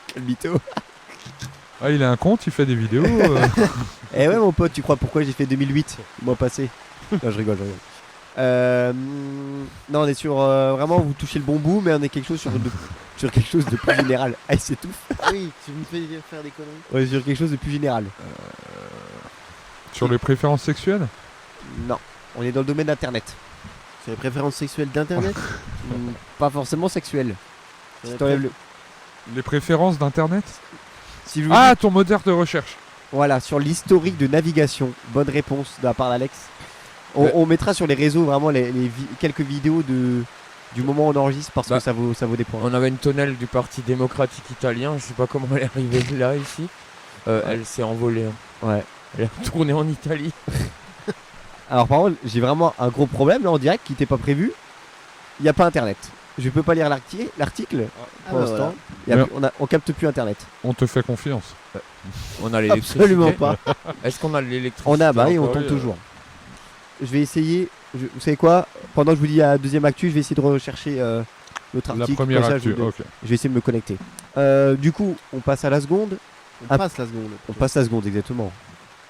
Quel mytho. Ah, il a un compte, il fait des vidéos. Eh ouais, mon pote, tu crois pourquoi j'ai fait 2008 le mois passé? Non, je rigole. Non, on est sur vraiment, vous touchez le bon bout, mais on est quelque chose sur quelque chose de plus général. Ah, il s'étouffe. Oui, tu me fais faire des conneries. On est sur quelque chose de plus général. Sur les préférences sexuelles? Non, on est dans le domaine d'internet. Sur les préférences sexuelles d'internet? Pas forcément sexuelles. Si Les préférences d'internet? Si je vous ton moteur de recherche. Voilà, sur l'historique de navigation. Bonne réponse de la part d'Alex. On mettra sur les réseaux vraiment quelques vidéos du moment où on enregistre parce que ça vaut des points. On avait une tonnelle du Parti démocratique italien, je sais pas comment elle est arrivée là ici. Elle s'est envolée. Ouais. Elle est retournée en Italie. Alors par contre, j'ai vraiment un gros problème là en direct qui n'était pas prévu. Il n'y a pas internet. Je peux pas lire l'article pour l'instant. Voilà. On capte plus internet. On te fait confiance. On a l'électricité. Absolument pas. Est-ce qu'on a l'électricité? On a, et on tombe toujours. Je vais essayer. Vous savez quoi? Pendant que je vous dis la deuxième actu, je vais essayer de rechercher l'autre article. La première ça, actu, ok. Je vais essayer de me connecter. Du coup, on passe à la seconde. On passe la seconde. On passe la seconde, exactement.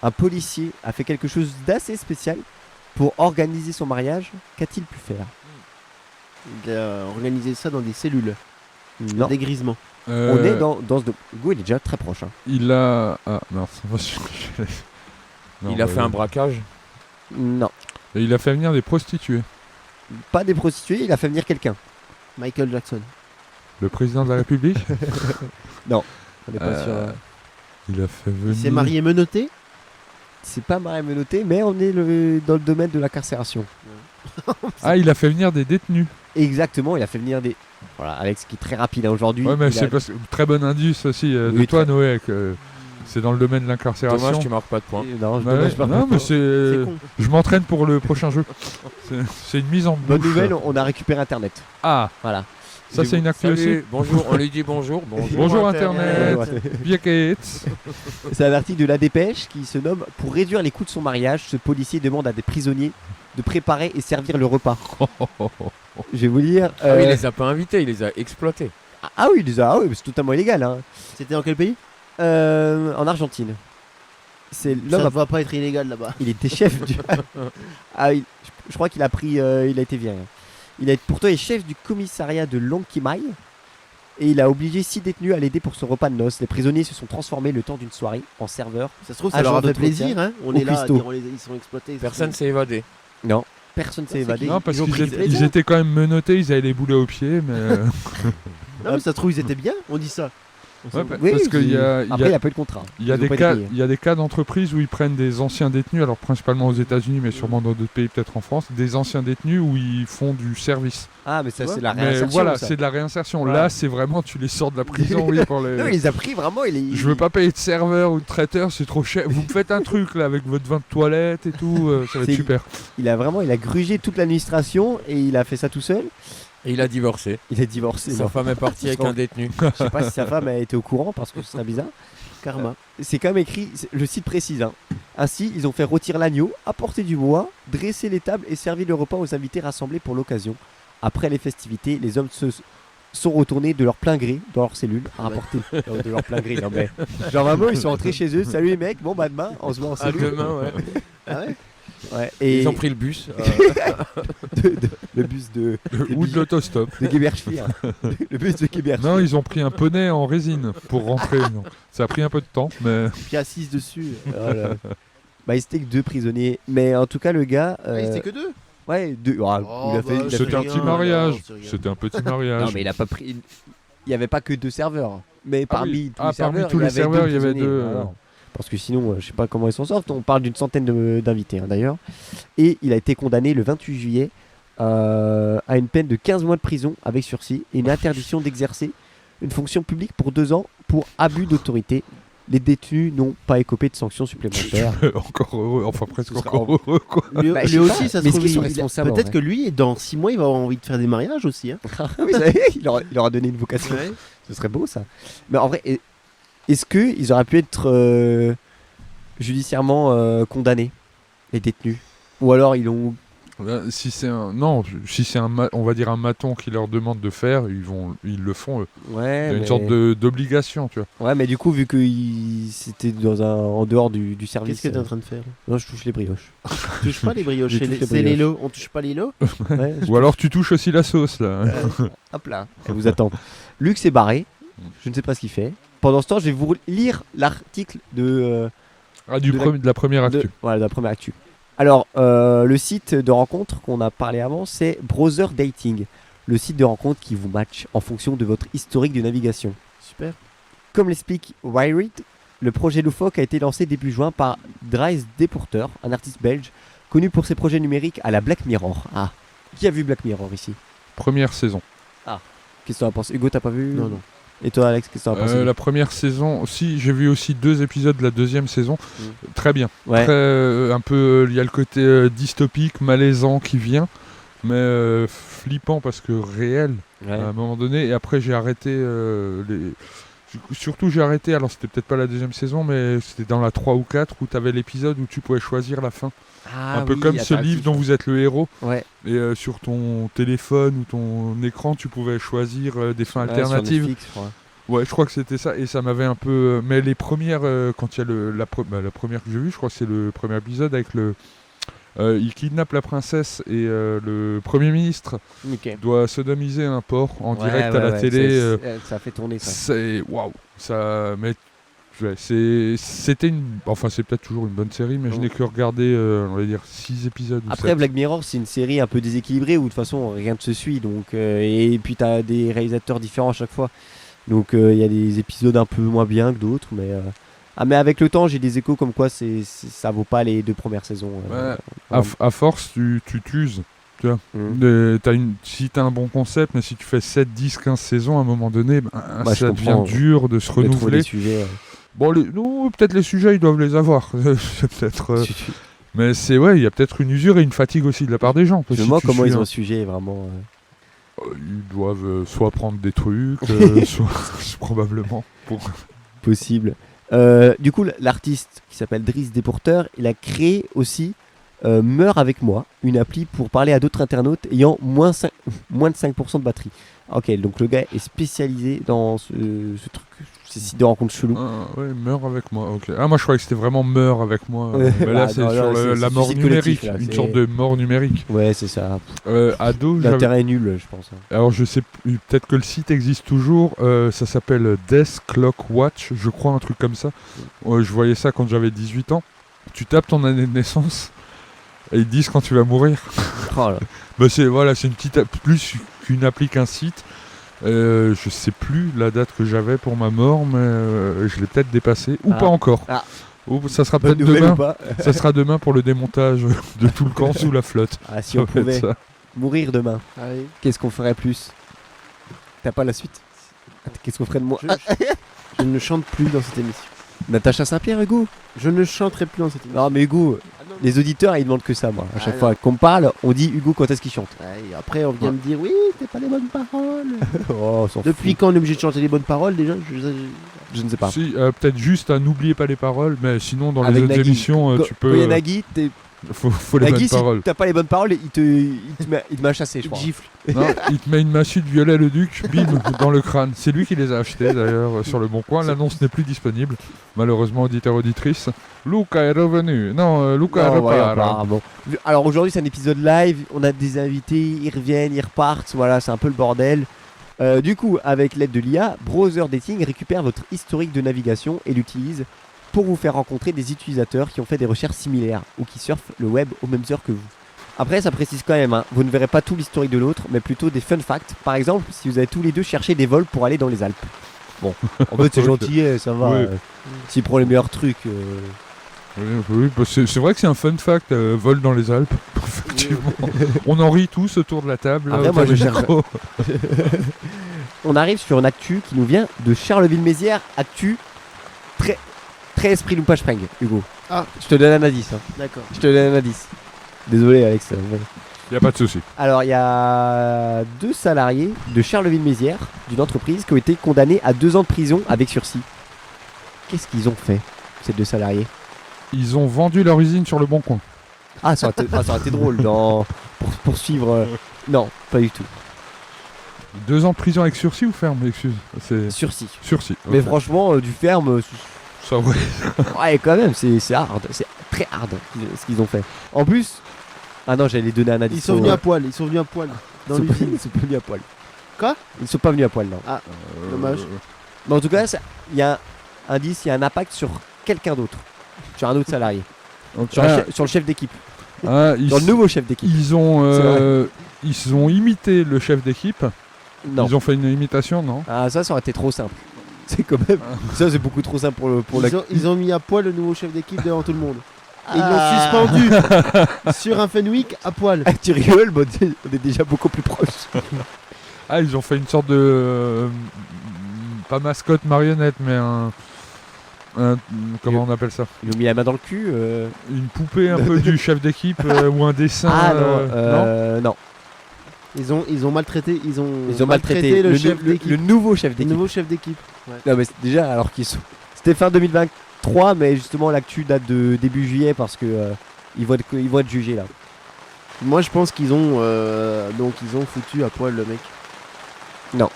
Un policier a fait quelque chose d'assez spécial pour organiser son mariage. Qu'a-t-il pu faire? Il a organisé ça dans des cellules. Non. Des grisements. On est dans ce... Hugo, il est déjà très proche. Hein. Il a... Ah, mince. Il a fait un braquage? Non. Et il a fait venir des prostituées. Pas des prostituées, il a fait venir quelqu'un. Michael Jackson. Le président de la République? Non, on n'est pas sûr. Il a fait venir... Il s'est marié menotté? C'est pas marié menotté, mais on est dans le domaine de l'incarcération. Ah, il a fait venir des détenus. Exactement, il a fait venir des... Voilà, Alex qui est très rapide aujourd'hui. Ouais, mais c'est parce que très bon indice aussi de toi, Noé, que c'est dans le domaine de l'incarcération. Dommage, tu marques pas de points. Non, mais c'est... Je m'entraîne pour le prochain jeu. C'est une mise en bouche. Bonne nouvelle, on a récupéré Internet. Ah, voilà. Ça, c'est une actu aussi. Bonjour, on lui dit bonjour. Bonjour Internet. Bien C'est un article de La Dépêche qui se nomme « Pour réduire les coûts de son mariage, ce policier demande à des prisonniers de préparer et servir le repas. » Je vais vous lire... Ah oui, il les a pas invités, il les a exploités. Ah oui, mais c'est totalement illégal. Hein. C'était dans quel pays? En Argentine. Ça ne va pas être illégal là-bas. Il était chef du... je crois qu'il a pris... il a été viré. Pourtant, il est chef du commissariat de Lonquimay. Et il a obligé 6 détenus à l'aider pour son repas de noces. Les prisonniers se sont transformés le temps d'une soirée en serveurs. Ça se trouve, ça leur a fait plaisir. Hein. On est là à dire, ils sont exploités. Personne s'est évadé. Non, personne s'est évadé. Non, parce qu'ils étaient quand même menottés, ils avaient les boulets aux pieds. Mais... non, mais ça se trouve, ils étaient bien, on dit ça. Ouais, Oui, parce qu'il y a, après, il n'y a pas eu de contrat. Il y a Ils ont des pas été cas, payés. il y a des cas d'entreprises où ils prennent des anciens détenus, alors principalement aux États-Unis, mais sûrement dans d'autres pays, peut-être en France, des anciens détenus où ils font du service. Ah, mais ça, Tu c'est vois la réinsertion. Mais voilà, ça. c'est de la réinsertion. Voilà. Là, c'est vraiment, tu les sors de la prison, oui, pour les. Non, il les a pris vraiment. Je veux pas payer de serveur ou de traiteur, c'est trop cher. Vous me faites un truc là avec votre vin de toilette et tout, ça va être C'est- super. Il a grugé toute l'administration et il a fait ça tout seul. Et il a divorcé. Il est divorcé. Sa non. femme est partie avec un détenu. Je sais pas si sa femme a été au courant parce que ce serait bizarre. Karma. C'est quand même écrit, le site précise. Hein. Ainsi, ils ont fait rôtir l'agneau, apporter du bois, dresser les tables et servi le repas aux invités rassemblés pour l'occasion. Après les festivités, les hommes se sont retournés de leur plein gré dans leur cellule à rapporter de leur plein gré. Non mais genre vraiment, ils sont rentrés chez eux. Salut les mecs, bon bah demain, on se voit en À cellule. demain, ouais. Ah ouais. Ouais. Et Ils ont pris le bus. le bus de Ou de l'autostop. de Geberschwir. Le bus de Geberschwir. Non, ils ont pris un poney en résine pour rentrer. Donc, ça a pris un peu de temps, mais. Puis assise dessus. Voilà. Bah, il c'était que 2 prisonniers. Mais en tout cas, le gars. Ah, il était que 2. Ouais, 2. Oh, il a fait, il a C'était fait un rien. petit mariage. non, c'est rien. C'était un petit mariage. Non, mais il a pas pris. Il n'y avait pas que 2 serveurs. Mais parmi oui. tous les serveurs, tous les serveurs, il y avait 2. Voilà. Parce que sinon, je sais pas comment ils s'en sortent. On parle d'une centaine d'invités hein, d'ailleurs. Et il a été condamné le 28 juillet à une peine de 15 mois de prison avec sursis et une interdiction d'exercer une fonction publique pour 2 ans pour abus d'autorité. Les détenus n'ont pas écopé de sanctions supplémentaires. Encore heureux, enfin presque Ce sera encore heureux quoi. Lui, Bah, je lui sais aussi, pas, ça se mais trouve. est-ce qu'ils sont il- responsables, en Peut-être vrai que lui, dans 6 mois, il va avoir envie de faire des mariages aussi. Hein. Oui, il aura donné une vocation. Ouais. Ce serait beau ça. Mais en vrai, est-ce qu'ils auraient pu être judiciairement condamnés, les détenus? Ou alors ils ont. Si c'est on va dire un maton qui leur demande de faire, ils le font eux. Ouais, Il y a une mais- sorte d'obligation, tu vois. Ouais, mais du coup, vu que c'était en dehors du service. Qu'est-ce que t'es en train de faire? Non, je touche les brioches. On touche pas les brioches. Je C'est touche les c'est les brioches. lots. On touche pas les lots. Ouais, Ou alors tu touches aussi la sauce là. Hop là, elle vous attend. Luc s'est barré. Je ne sais pas ce qu'il fait. Pendant ce temps, je vais vous lire l'article de. De la première actu. Voilà, de la première actu. Alors, le site de rencontre qu'on a parlé avant, c'est Browser Dating, le site de rencontre qui vous match en fonction de votre historique de navigation. Super. Comme l'explique Wired, le projet loufoque a été lancé début juin par Dries Depoorter, un artiste belge connu pour ses projets numériques à la Black Mirror. Ah, qui a vu Black Mirror ici? Première saison. Ah, qu'est-ce que t'en penses? Hugo, t'as pas vu? Non, non. Et toi, Alex, qu'est-ce que t'en penses? La première saison, aussi, j'ai vu aussi 2 épisodes de la deuxième saison. Très bien. Ouais. Un peu, il y a le côté dystopique, malaisant qui vient, mais flippant parce que réel Ouais. à un moment donné. Et après, j'ai arrêté surtout j'ai arrêté, alors c'était peut-être pas la deuxième saison, mais c'était dans la 3 ou 4 où tu avais l'épisode où tu pouvais choisir la fin. Ah, un peu oui, comme ce interactif. livre dont vous êtes le héros. Ouais. Et sur ton téléphone ou ton écran, tu pouvais choisir des fins Ouais, sur alternatives. Netflix, je crois. Ouais, je crois que c'était ça. Et ça m'avait un peu. Mais les premières, quand il y a la première que j'ai vue, je crois que c'est le premier épisode avec le. Il kidnappe la princesse et le Premier ministre Ok. doit sodomiser un porc en Ouais, direct à ouais, la ouais, télé. ça a fait tourner ça. C'est waouh, ça. Mais ouais, c'était une. Enfin, c'est peut-être toujours une bonne série, mais je n'ai que regardé, on va dire 6 épisodes. Ou Après 7. Black Mirror, c'est une série un peu déséquilibrée où de toute façon rien ne se suit, donc et puis t'as des réalisateurs différents à chaque fois, donc il y a des épisodes un peu moins bien que d'autres, mais mais avec le temps j'ai des échos comme quoi ça vaut pas les 2 premières saisons. Ouais, à force, tu t'uses. Tu vois. Si t'as un bon concept, mais si tu fais 7, 10, 15 saisons, à un moment donné, je ça devient comprends, dur de se de trouver renouveler. des sujets, ouais. Bon, non, peut-être les sujets, ils doivent les avoir. C'est peut-être. Mais c'est ouais, il y a peut-être une usure et une fatigue aussi de la part des gens. Je me demande comment ils ont le sujet vraiment. Ils doivent soit prendre des trucs, soit probablement. Possible. Du coup, l'artiste qui s'appelle Dries Depoorter, il a créé aussi Meurs avec moi, une appli pour parler à d'autres internautes ayant moins de 5% de batterie. Ok, donc le gars est spécialisé dans ce truc, ces sites de rencontres chelous. Ah, ouais, meurs avec moi. Ok. Ah, moi je croyais que c'était vraiment meurs avec moi. Ouais. Mais là, Ah, c'est non, sur là, c'est la mort suicide numérique, collectif, là, une c'est- sorte de mort numérique. Ouais, c'est ça. Ado, L'intérêt est nul, je pense. Alors je sais peut-être que le site existe toujours. Ça s'appelle Death Clock Watch, je crois, un truc comme ça. Je voyais ça quand j'avais 18 ans. Tu tapes ton année de naissance et ils te disent quand tu vas mourir. Oh là. Bah c'est une petite plus qu'une appli qu'un site. Je sais plus la date que j'avais pour ma mort, mais je l'ai peut-être dépassée ou pas encore. Ou ça sera peut-être demain. Ça sera demain pour le démontage de tout le camp sous la flotte. Ah, si on pouvait mourir demain, Allez. qu'est-ce qu'on ferait plus? T'as pas la suite? Qu'est-ce qu'on ferait de moi? Je ne chante plus dans cette émission. Natacha Saint-Pierre, Hugo? Je ne chanterai plus dans cette émission. Non, mais Hugo, les auditeurs ils demandent que ça, moi. À chaque fois qu'on me parle, on dit Hugo, quand est-ce qu'il chante? Et après, on vient me dire, oui, t'es pas les bonnes paroles. Oh, on s'en Depuis fout. quand on est obligé de chanter les bonnes paroles déjà? Je ne sais pas. Si, peut-être juste à n'oubliez pas les paroles, mais sinon dans Avec les autres Nagui. émissions, Quand- tu peux. Quand il y a Nagui, faut les Nagui, bonnes si paroles. t'as pas les bonnes paroles, il te met à chasser, je crois. Gifle. Non, il te met une massue de Viollet-le-Duc, bim, dans le crâne. C'est lui qui les a achetés d'ailleurs sur le Bon Coin. L'annonce n'est plus disponible. Malheureusement, auditeur auditrice. Luca est revenu. Non, Luca Non, ouais, repart. apparemment. Alors aujourd'hui c'est un épisode live, on a des invités, ils reviennent, ils repartent, voilà, c'est un peu le bordel. Du coup, avec l'aide de l'IA, Browser Dating récupère votre historique de navigation et l'utilise pour vous faire rencontrer des utilisateurs qui ont fait des recherches similaires ou qui surfent le web aux mêmes heures que vous. Après, ça précise quand même, hein, vous ne verrez pas tout l'historique de l'autre, mais plutôt des fun facts. Par exemple, si vous avez tous les deux cherché des vols pour aller dans les Alpes. Bon, en fait c'est gentil, ça va. Oui. S'il prend les meilleurs trucs. Oui, bah c'est vrai que c'est un fun fact, vol dans les Alpes. Effectivement. On en rit tous autour de la table. Après, moi, je cherche. On arrive sur une actu qui nous vient de Charleville-Mézières. Actu très, très esprit loupage spreng, Hugo. Ah. Je te donne un indice. Hein. D'accord. Je te donne un indice. Désolé, Alex. Y a pas de souci. Alors, il y a 2 salariés de Charleville-Mézières, d'une entreprise, qui ont été condamnés à 2 ans de prison avec sursis. Qu'est-ce qu'ils ont fait, ces 2 salariés? Ils ont vendu leur usine sur le Bon Coin. Ah, ça aurait été drôle pour poursuivre. Non, pas du tout. 2 ans de prison avec sursis ou ferme? Excuse. C'est Sursis. Sursis. Mais ok. franchement, du ferme. Ça, ouais. Ouais, quand même, c'est hard. C'est très hard ce qu'ils ont fait. En plus. Ah non, j'allais donner un indice. Ils sont venus à poil. Ils sont venus à poil. Dans l'usine. Ils sont pas venus à poil. Quoi? Ils sont pas venus à poil, non. Ah, dommage. Mais en tout cas, il y a un indice, il y a un impact sur quelqu'un d'autre. Sur un autre salarié. Sur le chef d'équipe. Ah, sur le nouveau chef d'équipe. Ils ont imité le chef d'équipe. Non. Ils ont fait une imitation, non? Ah, ça aurait été trop simple. C'est quand même. Ça, c'est beaucoup trop simple pour Ils ont mis à poil le nouveau chef d'équipe devant tout le monde. Et ils l'ont suspendu sur un Fenwick à poil. Tu rigoles, bon, on est déjà beaucoup plus proche. Ah, ils ont fait une sorte de. Pas mascotte marionnette, mais comment on appelle ça? Ils ont mis la main dans le cul. Une poupée un peu du chef d'équipe ou un dessin. Ah non, non. Ils ont maltraité. Ils ont maltraité le chef d'équipe. Le nouveau chef d'équipe. Le nouveau chef d'équipe. Ouais. Non, mais déjà, alors qu'ils sont. C'était fin 2023, mais justement, l'actu date de début juillet parce que ils vont être jugés là. Moi, je pense qu'ils ont foutu à poil le mec. Non.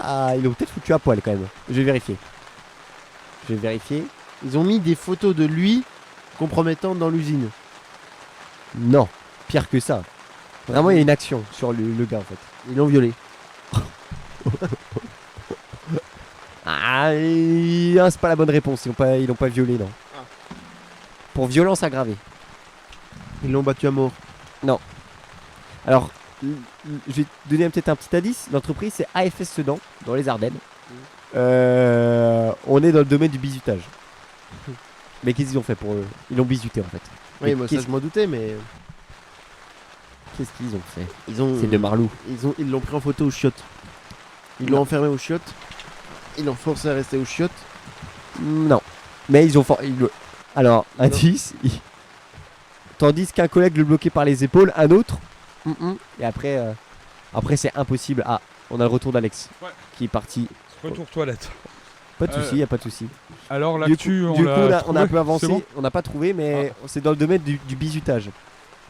Ah, ils l'ont peut-être foutu à poil quand même. Je vais vérifier. Ils ont mis des photos de lui compromettantes dans l'usine. Non, pire que ça. Vraiment, il y a une action sur le gars en fait. Ils l'ont violé. C'est pas la bonne réponse. Ils l'ont pas violé, non. Pour violence aggravée. Ils l'ont battu à mort. Non. Alors, je vais te donner peut-être un petit indice. L'entreprise, c'est AFS Sedan, dans les Ardennes. On est dans le domaine du bizutage. Mais qu'est-ce qu'ils ont fait pour eux? Ils l'ont bizuté en fait. Oui, moi ça je m'en doutais, mais. Qu'est-ce qu'ils ont fait? C'est de Marlou. Ils l'ont pris en photo aux chiottes. Ils l'ont enfermé aux chiottes. Ils l'ont forcé à rester aux chiottes. Non. Mais ils ont. Alors, indice. Tandis qu'un collègue le bloquait par les épaules, un autre. Et après, c'est impossible. Ah, on a le retour d'Alex qui est parti. Retour toilette. Pas de soucis, y a pas de soucis. Alors l'actu, on a un peu avancé, bon on n'a pas trouvé, mais c'est dans le domaine du bizutage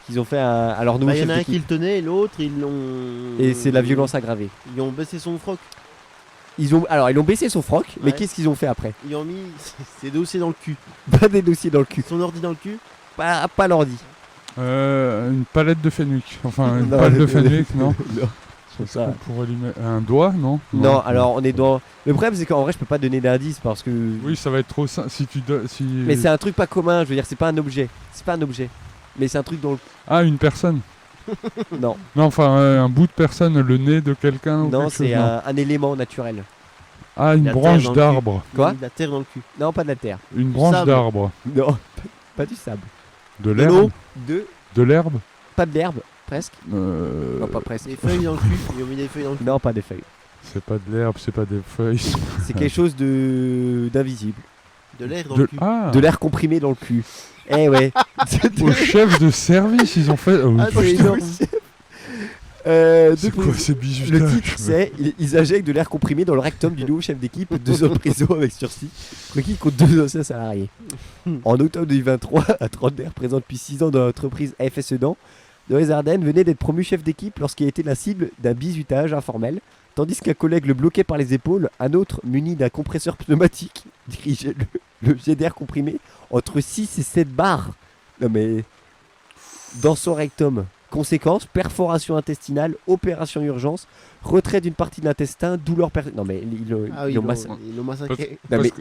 qu'ils ont fait à leur nouveau chef d'équipe. Il y en a un d'équipe. qui le tenait et l'autre ils l'ont. Et c'est la violence aggravée. Ils ont baissé son froc. Ils ont baissé son froc, mais qu'est-ce qu'ils ont fait après? Ils ont mis ses dossiers dans le cul. Pas des dossiers dans le cul. Son ordi dans le cul. Pas l'ordi. Une palette de Fenwick. Enfin, une Non, palle de Fenwick, non. Ça. Pour un doigt, non. Non, alors on est dans. Le problème, c'est qu'en vrai, je peux pas donner d'indice parce que. Oui, ça va être trop simple. Mais c'est un truc pas commun, je veux dire, c'est pas un objet. Mais c'est un truc dans le. Ah, une personne. Non. Non, enfin, un bout de personne, le nez de quelqu'un ou Non, quelque chose, c'est non. un élément naturel. Ah, une La terre branche dans le d'arbre. Quoi? De la terre dans le cul. Non, pas de la terre. Une branche sable. d'arbre. Non, pas du sable. De l'herbe. De l'herbe. Pas de l'herbe, presque. Non, pas presque. Des feuilles dans le cul. Ils ont mis des feuilles dans le cul. Non, pas des feuilles. C'est pas de l'herbe, c'est pas des feuilles. C'est quelque chose d'invisible. De l'air dans le cul. Ah. De l'air comprimé dans le cul. Eh ouais. Au chef de service, ils ont fait. Oh, Ah, c'est putain. énorme. C'est quoi ces bijoutage? Le titre c'est ils injectent de l'air comprimé dans le rectum du nouveau chef d'équipe, 2 ans de prison avec sursis, qui compte 2 anciens salariés. En octobre 2023, un trentenaire présent depuis 6 ans dans l'entreprise AF Sedan dans les Ardennes venait d'être promu chef d'équipe lorsqu'il a été la cible d'un bizutage informel, tandis qu'un collègue le bloquait par les épaules, un autre muni d'un compresseur pneumatique dirigeait le jet d'air comprimé entre 6 et 7 bars. Non mais dans son rectum. Conséquence, perforation intestinale, opération urgence, retrait d'une partie de l'intestin, douleur Non mais ils l'ont massacré. Non, mais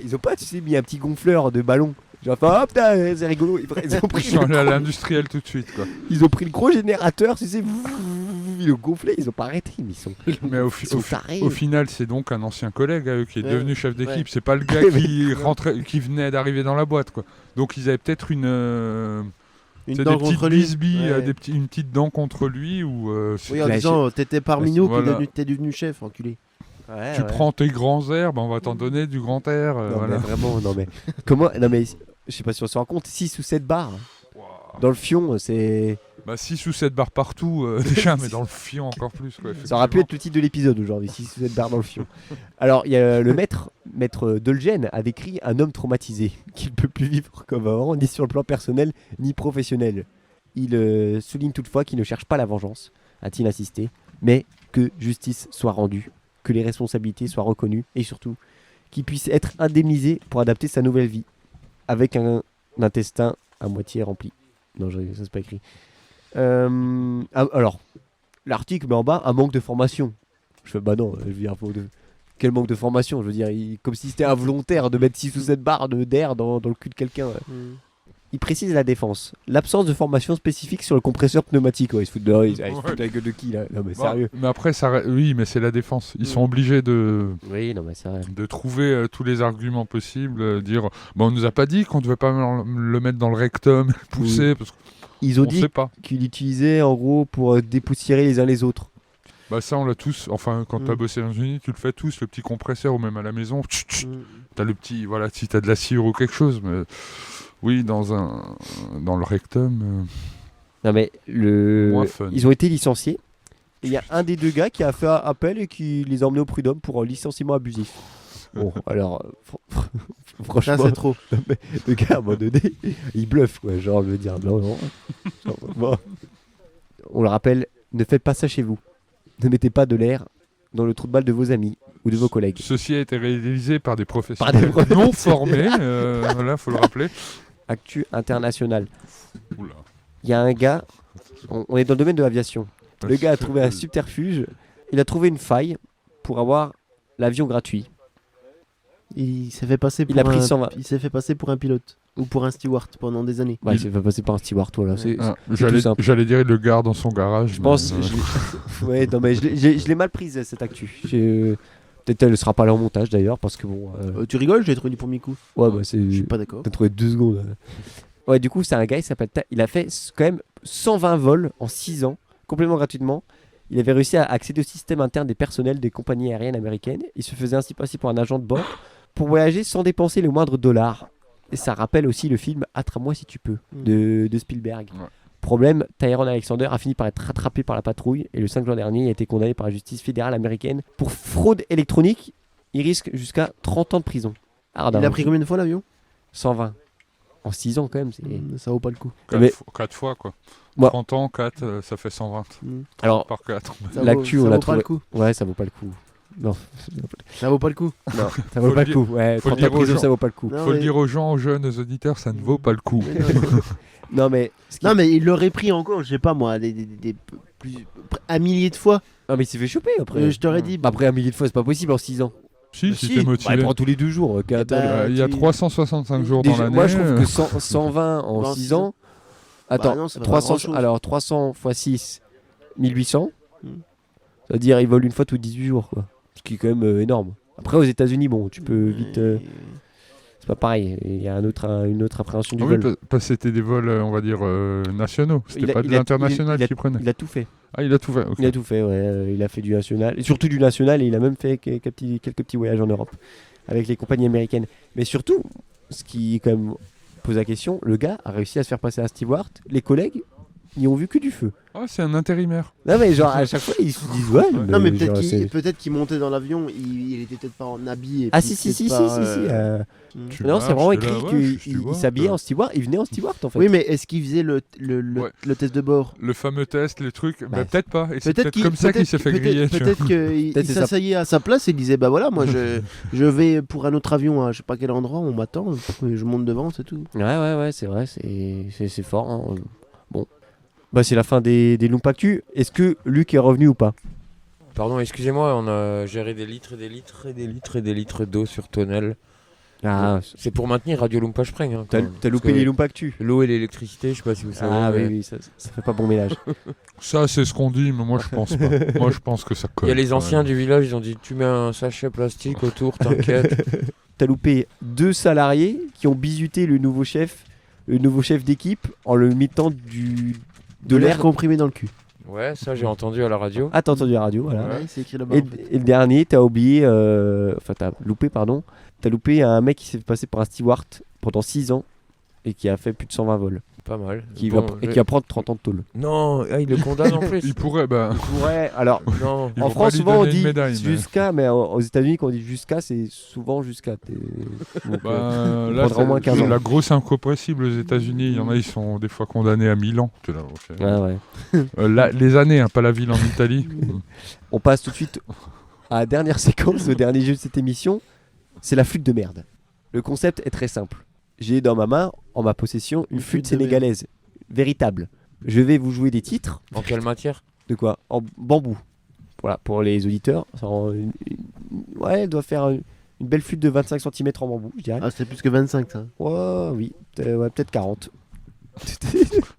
ils ont pas, tu sais, mis un petit gonfleur de ballon. Genre, hop, putain, c'est rigolo. Ils ont pris Ils sont allés à l'industriel tout de suite, quoi. Ils ont pris le gros générateur, tu sais, ils l'ont gonflé, ils ont pas arrêté, mais Mais au final, c'est donc un ancien collègue à eux qui est devenu chef d'équipe. Ouais. C'est pas le gars qui venait d'arriver dans la boîte, quoi. Donc ils avaient peut-être une dent contre lui. Une petite dent contre lui ou. Oui, en disant t'étais parmi nous, voilà. t'es devenu chef, enculé. Ouais, tu prends tes grands airs, on va t'en donner du grand air. Non, voilà. mais vraiment, non mais. Comment. Non mais, je sais pas si on se rend compte, 6 ou 7 bars. Dans le fion, c'est. Bah 6 ou 7 barres partout, déjà, mais dans le fion encore plus, quoi. Ça aurait pu être le titre de l'épisode aujourd'hui, 6 ou 7 barres dans le fion. Alors, il y a le maître Dolgen a décrit un homme traumatisé qui ne peut plus vivre comme avant, ni sur le plan personnel, ni professionnel. Il souligne toutefois qu'il ne cherche pas la vengeance, a-t-il insisté, mais que justice soit rendue, que les responsabilités soient reconnues et surtout qu'il puisse être indemnisé pour adapter sa nouvelle vie, avec un intestin à moitié rempli. Non, ça c'est pas écrit. Alors, l'article met en bas un manque de formation. Je fais bah non, je veux dire, quel manque de formation? Je veux dire, comme si c'était involontaire de mettre 6 ou 7 barres d'air dans le cul de quelqu'un. Il précise la défense. L'absence de formation spécifique sur le compresseur pneumatique. Ouais, ils se foutent de la gueule de qui là? Non mais sérieux. Mais après, oui, mais c'est la défense. Ils sont obligés de. Oui, non mais c'est vrai. De trouver tous les arguments possibles, dire on nous a pas dit qu'on devait pas le mettre dans le rectum, le pousser, parce que ils ont dit qu'il l'utilisait en gros pour dépoussiérer les uns les autres. Bah ça on l'a tous, enfin quand t'as bossé dans une unité, tu le fais tous, le petit compresseur ou même à la maison, t'as le petit, voilà, si t'as de la cire ou quelque chose, mais oui dans le rectum. Non mais moins fun. Ils ont été licenciés. Il y a un des deux gars qui a fait appel et qui les a emmenés au prud'homme pour licenciement abusif. Bon, alors, franchement, ça c'est trop. Le gars, à un moment donné, il bluffe, quoi. Genre, je veux dire, non. Genre, bon. On le rappelle, ne faites pas ça chez vous. Ne mettez pas de l'air dans le trou de balle de vos amis ou de vos collègues. Ceci a été réalisé par des professionnels non formés, voilà, faut le rappeler. Actu international. Oula. Il y a un gars, on est dans le domaine de l'aviation. Le gars a trouvé un subterfuge, il a trouvé une faille pour avoir l'avion gratuit. Il s'est fait passer pour il s'est fait passer pour un pilote ou pour un steward pendant des années. Ouais, il s'est fait passer par un steward, voilà. J'allais dire il le garde dans son garage. Je pense. Ouais, non mais je l'ai mal prise cette actu. Peut-être elle sera pas là en montage d'ailleurs parce que bon. Tu rigoles, je l'ai trouvé du premier coup. Ouais, bah c'est. Je suis pas d'accord. T'as trouvé 2 secondes. Ouais, du coup c'est un gars, il s'appelle. Il a fait quand même 120 vols en 6 ans, complètement gratuitement. Il avait réussi à accéder au système interne des personnels des compagnies aériennes américaines. Il se faisait ainsi passer pour un agent de bord pour voyager sans dépenser le moindre dollar. Et ça rappelle aussi le film Attrape-moi si tu peux de Spielberg. Ouais. Problème, Tyrone Alexander a fini par être rattrapé par la patrouille et le 5 juin dernier, il a été condamné par la justice fédérale américaine pour fraude électronique. Il risque jusqu'à 30 ans de prison. Il a pris combien de fois l'avion? 120. En 6 ans quand même, ça vaut pas le coup. 4 fois quoi. 30 ans, 4, ça fait 120. Alors, par 4. L'actu, on l'a trouvé. Le coup. Ouais, ça vaut pas le coup. Non. Ça vaut pas le coup. Non, ça vaut pas le coup. Ouais, 30 ans de prison, ça vaut pas le coup. Faut le dire aux gens, aux jeunes, aux auditeurs, ça ne vaut pas le coup. Non, mais il l'aurait pris encore, je sais pas moi, un millier de fois. Non, mais il s'est fait choper après. Je t'aurais dit. Après, un millier de fois, c'est pas possible en 6 ans. Si t'es motivé. Il prend tous les 2 jours. Il y a 365 jours dans l'année. Moi, je trouve que 120 en 6 ans, Attends, non, c'est pas 300, grand-chose. alors 300 x 6, 1800. Ça veut dire ils volent une fois tous 18 jours, quoi. Ce qui est quand même énorme. Après, aux États-Unis, bon, tu peux vite. C'est pas pareil. Il y a une autre appréhension du Ah oui, vol. parce que c'était des vols, on va dire, nationaux. C'était pas de l'international qu'il prenait. Il a tout fait. Ah, il a tout fait. ok. Il a tout fait, ouais. Il a fait du national. Et surtout du national, et il a même fait quelques petits voyages en Europe avec les compagnies américaines. Mais surtout, ce qui quand même pose la question, le gars a réussi à se faire passer un steward. Les collègues n'y ont vu que du feu. Ah, c'est un intérimaire. Non, mais genre, à chaque fois, ils se disent, ouais. Non, mais genre, peut-être qu'il montait dans l'avion, il était peut-être pas en habit. Et Ah, puis si. peut-être pas, Non, c'est vraiment écrit tu qu'il vois, s'habillait en steward. Il venait en steward, en fait. Oui, mais est-ce qu'il faisait le test de bord? Le fameux test, les trucs. Bah, Peut-être pas. Et c'est peut-être comme ça qu'il s'est fait griller. tu vois. Peut-être qu'il Peut-être c'est ça. s'asseyait à sa place et il disait bah voilà, moi je vais pour un autre avion à je sais pas quel endroit, on m'attend, je monte devant, c'est tout. Ouais, c'est vrai, c'est fort. Hein. Bon. Bah, c'est la fin des Lompactu. Est-ce que Luc est revenu ou pas? Pardon, excusez-moi, on a géré des litres et des litres et des litres et des litres d'eau sur Tonnelle. Ah, c'est pour maintenir Radio Lumpa Spreng. Hein, t'as loupé les Lompactu. L'eau et l'électricité, je sais pas si vous savez. Ah mais... oui, ça fait pas bon ménage. Ça, c'est ce qu'on dit, mais moi, je pense pas. Moi, je pense que ça colle. Il y a les quand anciens même. du village, ils ont dit tu mets un sachet plastique autour, t'inquiète. T'as loupé 2 salariés qui ont bisuté le nouveau chef d'équipe en le mettant de l'air comprimé dans le cul. Ouais, ça j'ai entendu à la radio. Ah, t'as entendu la radio, voilà. Ouais, c'est écrit là-bas. Et le dernier, t'as oublié, t'as loupé un mec qui s'est fait passer pour un steward pendant 6 ans et qui a fait plus de 120 vols. Pas mal. Qui va prendre 30 ans de tôle. Non, il le condamne en plus. Il pourrait, Ouais, alors, non. en France, souvent on dit médaille, jusqu'à, mais aux États-Unis, quand on dit jusqu'à, c'est souvent jusqu'à. Donc, là, au moins 15 ans. la grosse incompressible aux États-Unis, il y en a, ils sont des fois condamnés à 1000 ans. Tu l'as, ok. Ouais. Les années, hein, pas la ville en Italie. On passe tout de suite à la dernière séquence, au dernier jeu de cette émission. C'est la flûte de merde. Le concept est très simple. J'ai dans ma main, en ma possession, une flûte sénégalaise. Véritable. Je vais vous jouer des titres. En quelle matière? De quoi? En bambou. Voilà, pour les auditeurs. Ouais, elle doit faire une belle flûte de 25 cm en bambou, je dirais. Ah, c'est plus que 25, ça. Ouais, oui. Peut-être 40. Je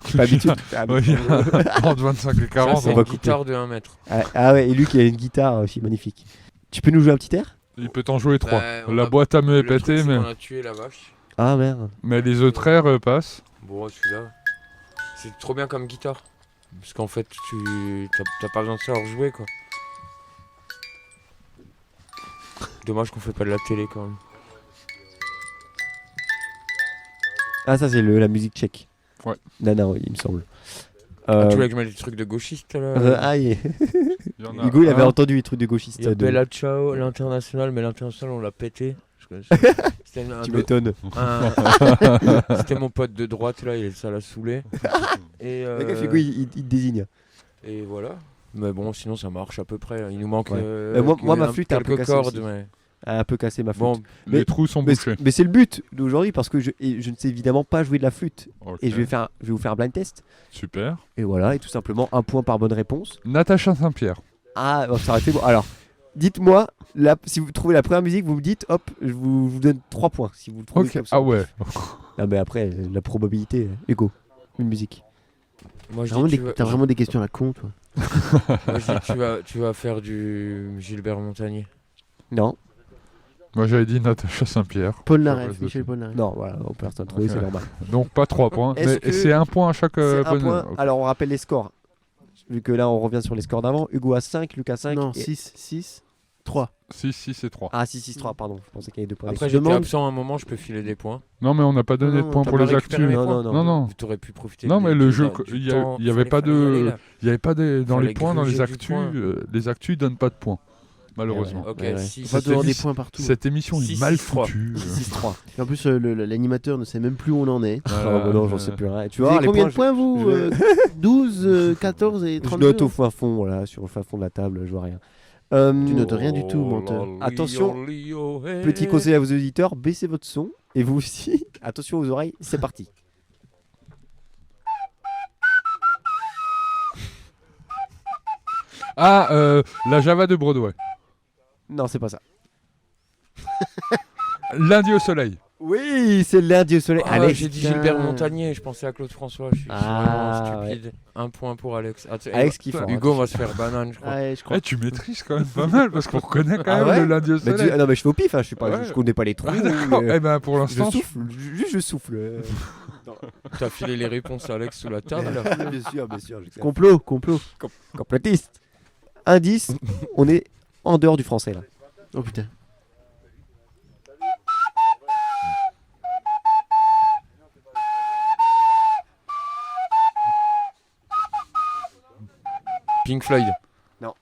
suis pas habitué. Entre 25 et 40. Ça, c'est une guitare de 1 mètre. Ah ouais, et Luc, il a une guitare aussi magnifique. Tu peux nous jouer un petit air? Il peut t'en jouer 3. La boîte à me est pétée, mais... On a tué la vache. Ah merde. Mais les autres airs passent. Bon, celui-là, c'est trop bien comme guitare. Parce qu'en fait, t'as pas besoin de savoir jouer, quoi. Dommage qu'on fait pas de la télé, quand même. Ah, ça, c'est la musique tchèque. Ouais. Nana, oui, il me semble. Tu voulais que je mette des trucs de gauchiste, là Aïe. Hugo, il avait entendu les trucs de gauchiste. Il y a Bella Ciao, l'international, mais l'international, on l'a pété. Tu m'étonnes. C'était mon pote de droite, là, ça l'a saoulé. Et Hugo, il te désigne. Et voilà. Mais bon, sinon, ça marche à peu près. Il nous manque moi, ma flûte est un peu quelques cassée cordes. aussi. Mais... Un peu cassé ma flûte. Bon, les trous sont bouchés. Mais c'est le but d'aujourd'hui parce que je ne sais évidemment pas jouer de la flûte. Okay. Et je vais vous faire un blind test. Super. Et voilà, et tout simplement 1 point par bonne réponse. Natacha Saint-Pierre. Ah, ça aurait été bon. Alors, dites-moi, si vous trouvez la première musique, vous me dites, hop, je vous donne 3 points. Si vous le trouvez comme ça. Ah ouais. Non, mais après, la probabilité, Hugo, une musique. Moi, t'as vraiment des questions à la con, toi. Moi, je dis, tu vas faire du Gilbert Montagnier. Non. Moi j'avais dit Natacha Saint-Pierre. Paul Naref, Michel Paul Naref. Non, voilà, on peut personne trouver, c'est normal. Donc pas 3 points, mais c'est 1 point à chaque bonne. Okay. Alors on rappelle les scores. Vu que là on revient sur les scores d'avant. Hugo a 5, Luc a 5. Non, 6, 3. 6 et 3. Ah, 6, 3, pardon. Je pensais qu'il y avait 2 points. Après, j'étais absent un moment, je peux filer des points. Non, mais on n'a pas donné de points pour les actus. Non. Tu aurais pu profiter. Non, mais le jeu, il y avait pas de. Il y avait pas dans les points, dans les actus. Les actus donnent pas de points. Malheureusement. Ok, pas toujours des points partout. Cette émission est mal foutue. 6-3. Et en plus, l'animateur ne sait même plus où on en est. Non, j'en sais plus rien. Tu vous vois, avez combien de points, vous 12, 14 et 32. Je note au fin fond, voilà, sur le fin fond de la table, je vois rien. Tu notes rien du tout, menteur. Attention, petit conseil à vos auditeurs, baissez votre son. Et vous aussi, attention aux oreilles, c'est parti. Ah, la Java de Broadway. Non, c'est pas ça. Lundi au soleil. Oui, c'est le lundi au soleil. Ah, Alex, j'ai dit putain. Gilbert Montagnier, je pensais à Claude François. Je suis vraiment stupide. Un point pour Alex. Alex qui fort. Hugo va se faire banane, je crois. Ouais, je crois. Tu maîtrises quand même pas mal parce qu'on reconnaît quand Ah même ouais le lundi au Mais soleil. non, mais je fais au pif, hein, je Ouais. connais pas les trous. Ah, d'accord. Eh ben pour je l'instant, souffle, juste je souffle. T'as filé les réponses à Alex sous la table. là. Bien sûr. Complot. Complotiste. Indice, on est en dehors du français là. Oh putain. Pink Floyd. Non.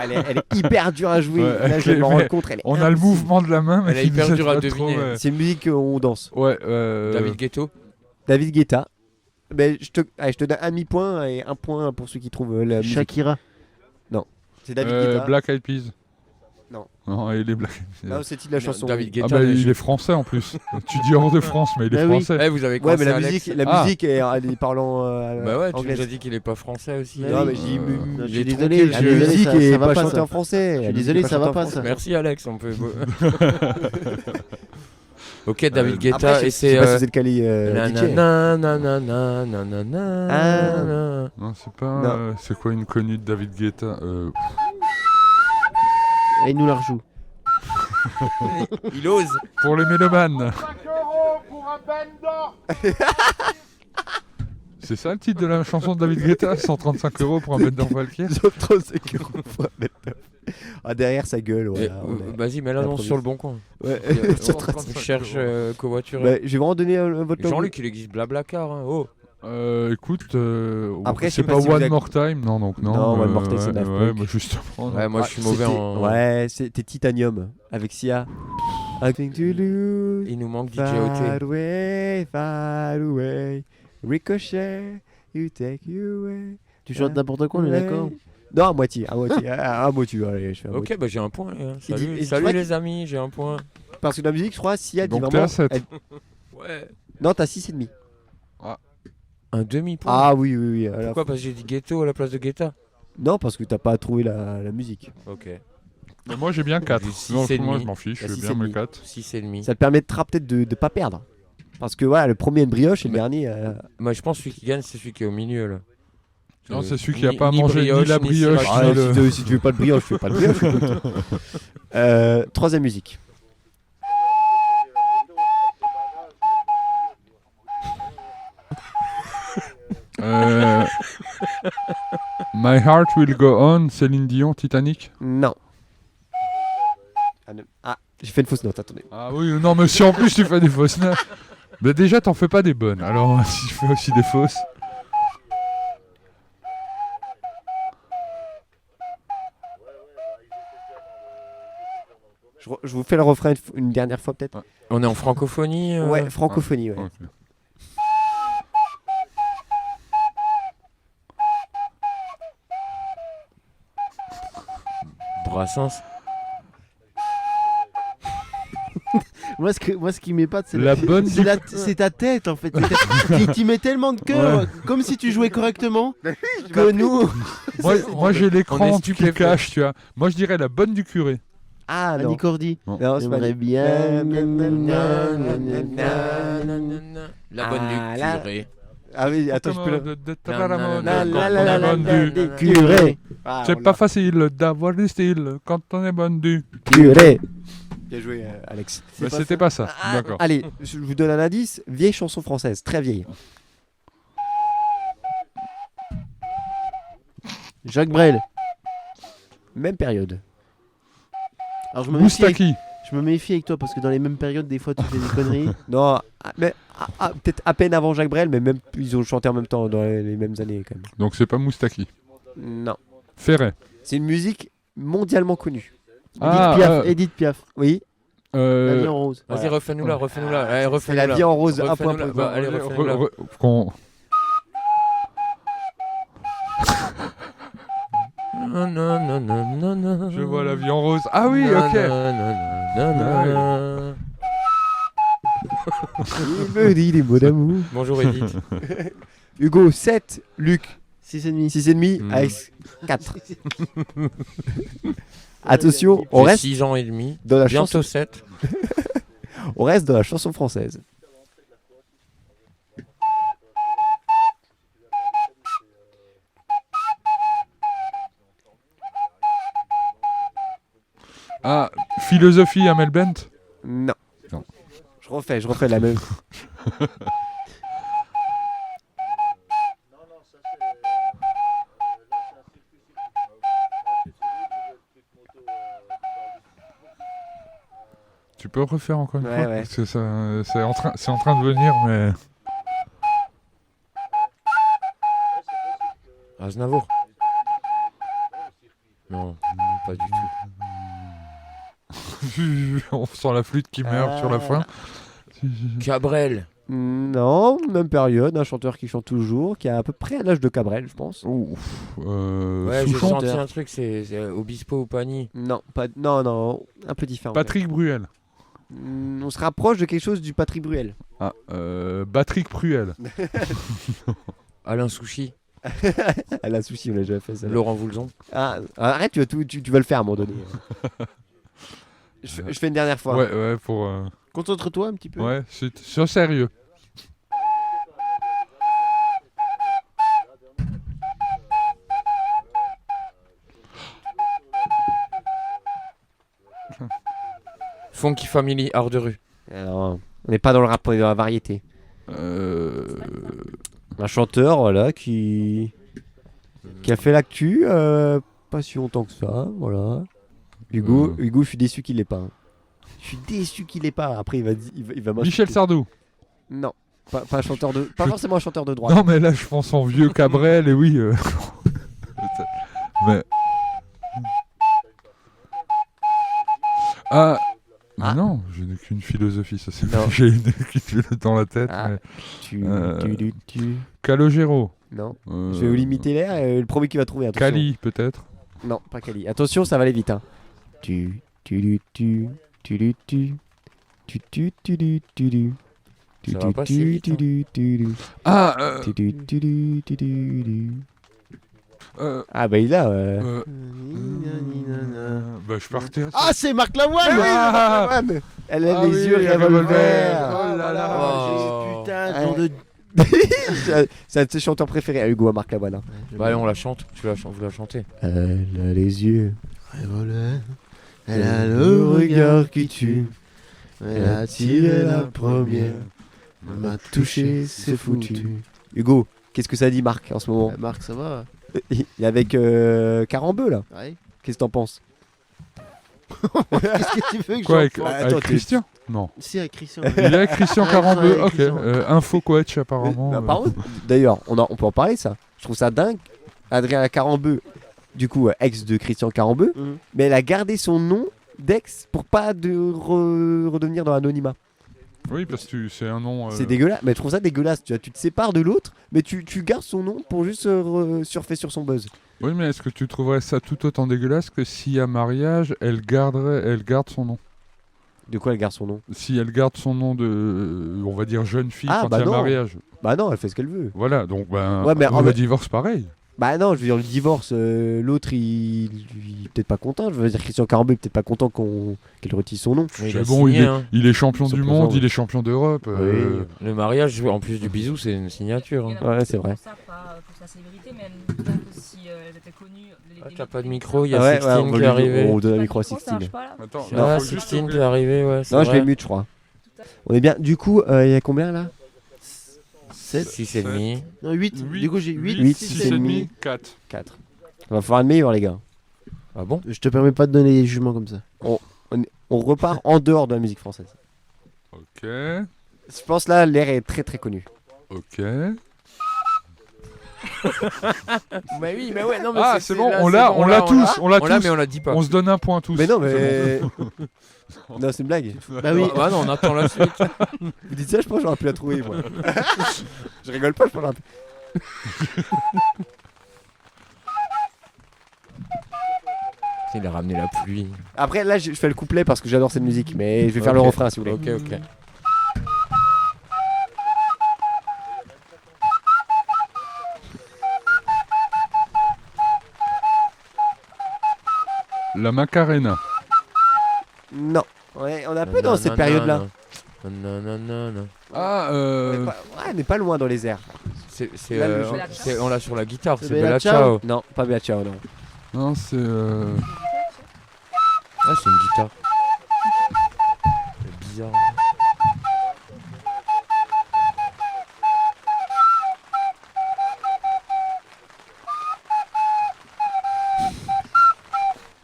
Elle est hyper dure à jouer. Ouais, Là, je vais me mais rendre compte. Elle est on a le mouvement de la main, mais Elle est qui hyper nous dure à aide pas trop, deviner. ouais. C'est une musique où on danse. Ouais. David Guetto. David Guetta. Mais je te donne un demi-point et un point pour ceux qui trouvent la musique. Shakira. Non. C'est David Guetta. Black Eyed Peas. Non. Non, il est Black Eyed Peas. Non, c'est il la chanson. David Ah Guetta. bah il est français en plus. Tu dis hors de France, mais il est Bah oui. français. Eh, vous avez Ouais, commencé mais la Alex. musique, elle est parlant Bah ouais, tu anglaise. nous as dit qu'il est pas français aussi. Bah Non, oui. mais j'ai Non, je il suis est désolé, tranquille, je suis La désolé, musique ça est va pas pas, chantée ça. en français. Je suis La musique désolé, est ça va chantée en pas, ça. français. Merci Alex, on peut. Ok, David Après, Guetta je et sais c'est. pas si vous êtes calé DJ. Nanana. Non, c'est pas. Non. C'est quoi une connue de David Guetta Et il nous la rejoue. Il ose. Pour les mélomanes. C'est ça le titre de la chanson de David Guetta 135 € pour un bête d'Envalquier. 35 € pour un mètre. Ah, derrière sa gueule, Et, voilà. Vas-y, mets l'annonce sur le bon coin. Ouais. On cherche covoituré. Bah, je vais vraiment donner votre logo. Jean-Luc, il existe Blablacar. Hein. Oh. Écoute, Après, je c'est sais pas pas si vous One avez- More Time, non, donc non. Non, One More Time, c'est Daft Ouais, Punk. bah justement. Ouais, moi je suis mauvais en. Ouais, c'était Titanium avec Sia. I think to lose. Il nous manque DJ Far OT. away, far away. Ricochet, you take you away. Tu chantes n'importe quoi, on est d'accord? Non, à moitié, à moitié. À moitié, allez, je fais à moitié. Ok, bah j'ai un point. Salut, et salut toi, les amis, j'ai un point. Parce que la musique, je crois, Sia dit Donc t'es vraiment. à 7. Ouais. Non, t'as 6,5. Un demi-point. Ah oui, oui, oui. Pourquoi? Parce que j'ai dit Ghetto à la place de Guetta. Non, parce que t'as pas trouvé la musique. Ok. Mais moi j'ai bien 4. J'ai six Non, et moi demi. je m'en fiche, T'as j'ai six bien et mes demi. 4. 6,5. Ça te permettra peut-être de pas perdre. Parce que voilà, le premier une brioche et le Mais- dernier. Moi je pense que celui qui gagne, c'est celui qui est au milieu là. Non, c'est celui qui a pas mangé ni la brioche, sriracha. ni le- Si tu veux pas de brioche, fais pas de brioche. Troisième musique. My Heart Will Go On, Céline Dion, Titanic. Non. Ah, j'ai fait une fausse note, attendez. Ah oui, non, mais si en plus tu fais des fausses notes. Mais déjà, t'en fais pas des bonnes. Alors, si tu fais aussi des fausses. Je vous fais le refrain une dernière fois peut-être. On est en francophonie. Ouais, francophonie, ouais. Ok. Brassens. Moi, ce qui m'épate, c'est La bonne c'est du- c'est ta tête en fait. Qui met tellement de cœur, Ouais. comme si tu jouais correctement, que nous. Moi j'ai on l'écran est qui stupéfait. cache, tu vois. Moi je dirais la bonne du curé. Ah non. Annie Cordy. Non. Non, c'est pas J'aimerais dit. bien. La bonne Ah, du là. curé. Ah oui, attends, je peux le. Des curés. Ah, C'est on pas l'a. facile d'avoir du style quand on est bonne du. Curé. Bien joué, Alex. Mais c'était pas ça. Ah, D'accord. allez, je vous donne un indice. Vieille chanson française, très vieille. Jacques Brel. Même période. Alors je me méfie avec, Moustaki. je me méfie avec toi parce que dans les mêmes périodes, des fois, tu fais des conneries. Non, mais peut-être à peine avant Jacques Brel, mais même ils ont chanté en même temps dans les mêmes années quand même. Donc c'est pas Moustaki. Non. Ferret. C'est une musique mondialement connue. Edith Piaf. Oui. La vie en rose. Vas-y, Voilà. refais-nous là, refais-nous là. Allez, C'est refais-nous la là. vie en rose, un Refais-nous point là. pour Bah, allez, refais-nous là. qu'on- Je vois la vie en rose. Ah oui, ok. Il me dit les mots d'amour. Bonjour Edith. Hugo, 7. Luc, 6,5. 6,5. Alex, 4. Attention, on J'ai reste 6 ans et demi. dans la Bientôt chanson. 7. On reste dans la chanson française. Ah, philosophie Amel Bent. Non. Non. Je refais la même. Tu peux refaire encore une Ouais, fois ouais. Parce que c'est en train de venir, mais... Aznavour. Non, pas du tout. On sent la flûte qui meurt sur la fin. Cabrel. Non, même période, un chanteur qui chante toujours, qui a à peu près l'âge de Cabrel, je pense. Ouais, j'ai Souchon. senti un truc, c'est Obispo ou Pani. Non, non, un peu différent. Patrick Bruel. On se rapproche de quelque chose du Patrick Bruel. Ah, Patrick Pruel. Alain Souchi. À la souci, on l'a déjà fait ça. Laurent Voulzon. Ah, arrête, tu vas le faire à un moment donné. je fais une dernière fois. Ouais, pour... Concentre-toi un petit peu. Ouais, c'est sérieux. Funky Family, art de rue. Alors, on n'est pas dans le rap, on est dans la variété. Un chanteur, voilà, qui a fait l'actu, pas si longtemps que ça, voilà. Hugo, je suis déçu qu'il l'ait pas. Hein. Je suis déçu qu'il l'ait pas. Après, il va m'insulter. Michel Sardou. Non, pas un chanteur de, pas forcément un chanteur de droite. Non, mais là, je pense en vieux Cabrel, et oui. Mais... Ah non, je n'ai qu'une philosophie, ça c'est Non. j'ai une dans la tête. Ah, Mais... tu. Calogero. Non. Je vais vous limiter l'air et le premier qui va trouver. Attention. Kali, peut-être. Non, pas Kali. Attention, ça va aller vite. Hein. Ça va pas si vite, Ah Ah bah il a. Bah je partais. Ah, c'est Marc Lavoine. Ah, Elle a Ah les oui, yeux le revolver. revolver. Oh là là. Putain, nom de... C'est un de ses chanteurs préférés à Hugo, à Marc Lavoine. Hein. Bah allez, on la chante. Vous la chantez. Elle a les yeux. revolver. Elle a le regard qui tue. Elle a tiré la première. Elle m'a touché, c'est foutu. Hugo, qu'est-ce que ça dit Marc en ce moment? Marc, ça va? Il est avec Carambeu là. Ouais. Qu'est-ce que t'en penses? Qu'est-ce que tu veux que Quoi, j'en fasse? avec Christian? Non. Si, avec Christian. Il est avec Christian Ouais, Carambeu, avec ok. Christian. Info coach apparemment. Bah, par contre, d'ailleurs, on peut en parler ça. Je trouve ça dingue. Adrien Carambeu, du coup, ex de Christian Carambeu, mais elle a gardé son nom d'ex pour pas redevenir dans l'anonymat. Oui, parce que c'est un nom. C'est dégueulasse, mais je trouve ça dégueulasse. Tu te sépares de l'autre, mais tu gardes son nom pour juste surfer sur son buzz. Oui, mais est-ce que tu trouverais ça tout autant dégueulasse que s'il y a mariage, elle garde son nom? De quoi elle garde son nom? Si elle garde son nom de, on va dire, jeune fille quand bah il y a non. mariage. Bah non, elle fait ce qu'elle veut. Voilà, donc Ouais, mais le divorce pareil. Bah non, je veux dire, le divorce, l'autre il est peut-être pas content. Je veux dire, Christian Carambeu est peut-être pas content qu'elle retire son nom. Mais C'est bon, signé, il est champion Ils sont du présents, monde, ouais. il est champion d'Europe. Le mariage, en plus du bisou, c'est une signature. Hein. Ouais, c'est vrai. Pour ça, pas pour sa sévérité, mais elle me trouve que si elles étaient connues. T'as pas de micro, il y a Ouais, Sixtine on qui est lui- arrivé. on donne un Pas de micro à micro, ça Sixtine. marche pas, là Attends, Ah, faut juste Sixtine qui ouvrir. est arrivé, ouais. Non, je l'ai mute, je crois. On est bien. Du coup, il y a combien là? 7. 6,5. Non, 8. Du coup, j'ai 8, 8, 6,5. 4. 4. On va faire un meilleur, les gars. Ah bon? Je te permets pas de donner des jugements comme ça. On repart en dehors de la musique française. Ok. Je pense là, l'air est très très connu. Ok. Bah oui, mais ouais, non, mais Ah, c'est bon, on l'a tous, on l'a tous. mais on la dit pas. On se donne un point tous. Mais non, mais. C'est bon. Non, c'est une blague. Bah oui. Bah non, on attend la suite. Vous dites ça, je pense que j'aurais pu la trouver, moi. Je rigole pas, je pense que j'aurais pu. Il a ramené la pluie. Après, là, je fais le couplet parce que j'adore cette musique, mais je vais faire le Ok. refrain si vous voulez. Ok. La Macarena. Non. Ouais, on est un peu dans cette période-là. Ah, Ouais, on n'est pas loin dans les airs. On l'a sur la guitare, c'est Bella Bella Ciao. Ciao. Non, pas Bella Ciao, non. Non, c'est. Ah, c'est une guitare. C'est bizarre.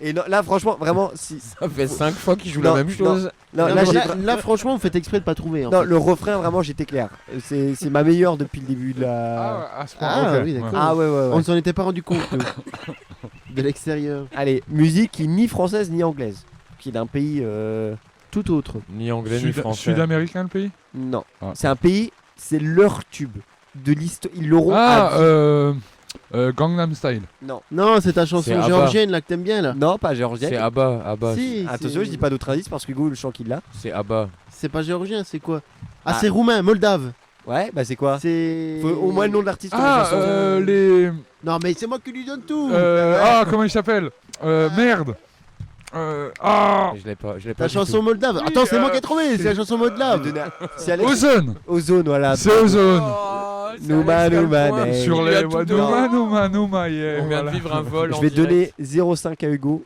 Et non, là, franchement, vraiment, si. Ça fait 5 fois qu'il joue la même chose. Non, Non, là, là, franchement, vous faites exprès de pas trouver. En non, fait. le refrain, vraiment, j'étais clair. C'est ma meilleure depuis le début de la. À ce point, Ah ok, oui, d'accord. Ah ouais. On ne s'en était pas rendu compte, nous. De l'extérieur. Allez, musique qui est ni française ni anglaise. Qui est d'un pays tout autre. Ni anglais ni français. Sud-américain, le pays? Non. Ah. C'est un pays, c'est leur tube de l'histoire. Ils l'auront Ah, à vie. Gangnam Style. Non. Non, c'est ta chanson C'est ABBA. géorgienne là que t'aimes bien là. Non, pas géorgienne. C'est Abba. Si, Attention, c'est- je dis pas d'autres indices parce que Hugo, le chant qu'il a. C'est Abba. C'est pas géorgien, c'est quoi? Ah, Ah. c'est roumain, moldave. Ouais, bah c'est quoi? C'est. Faut au moins le nom de l'artiste. Ah, de la chanson. les. Non, mais c'est moi qui lui donne tout. Ah, comment il s'appelle? Merde. Je l'ai pas. Ta chanson moldave. Oui, Attends, c'est moi qui ai trouvé, c'est la chanson moldave. C'est Alex. Ozone. Ozone, voilà. C'est Ozone. Nouma, Sur les Nouma, yeah. On vient de voilà. vivre un vol. Je vais donner 0,5 à Hugo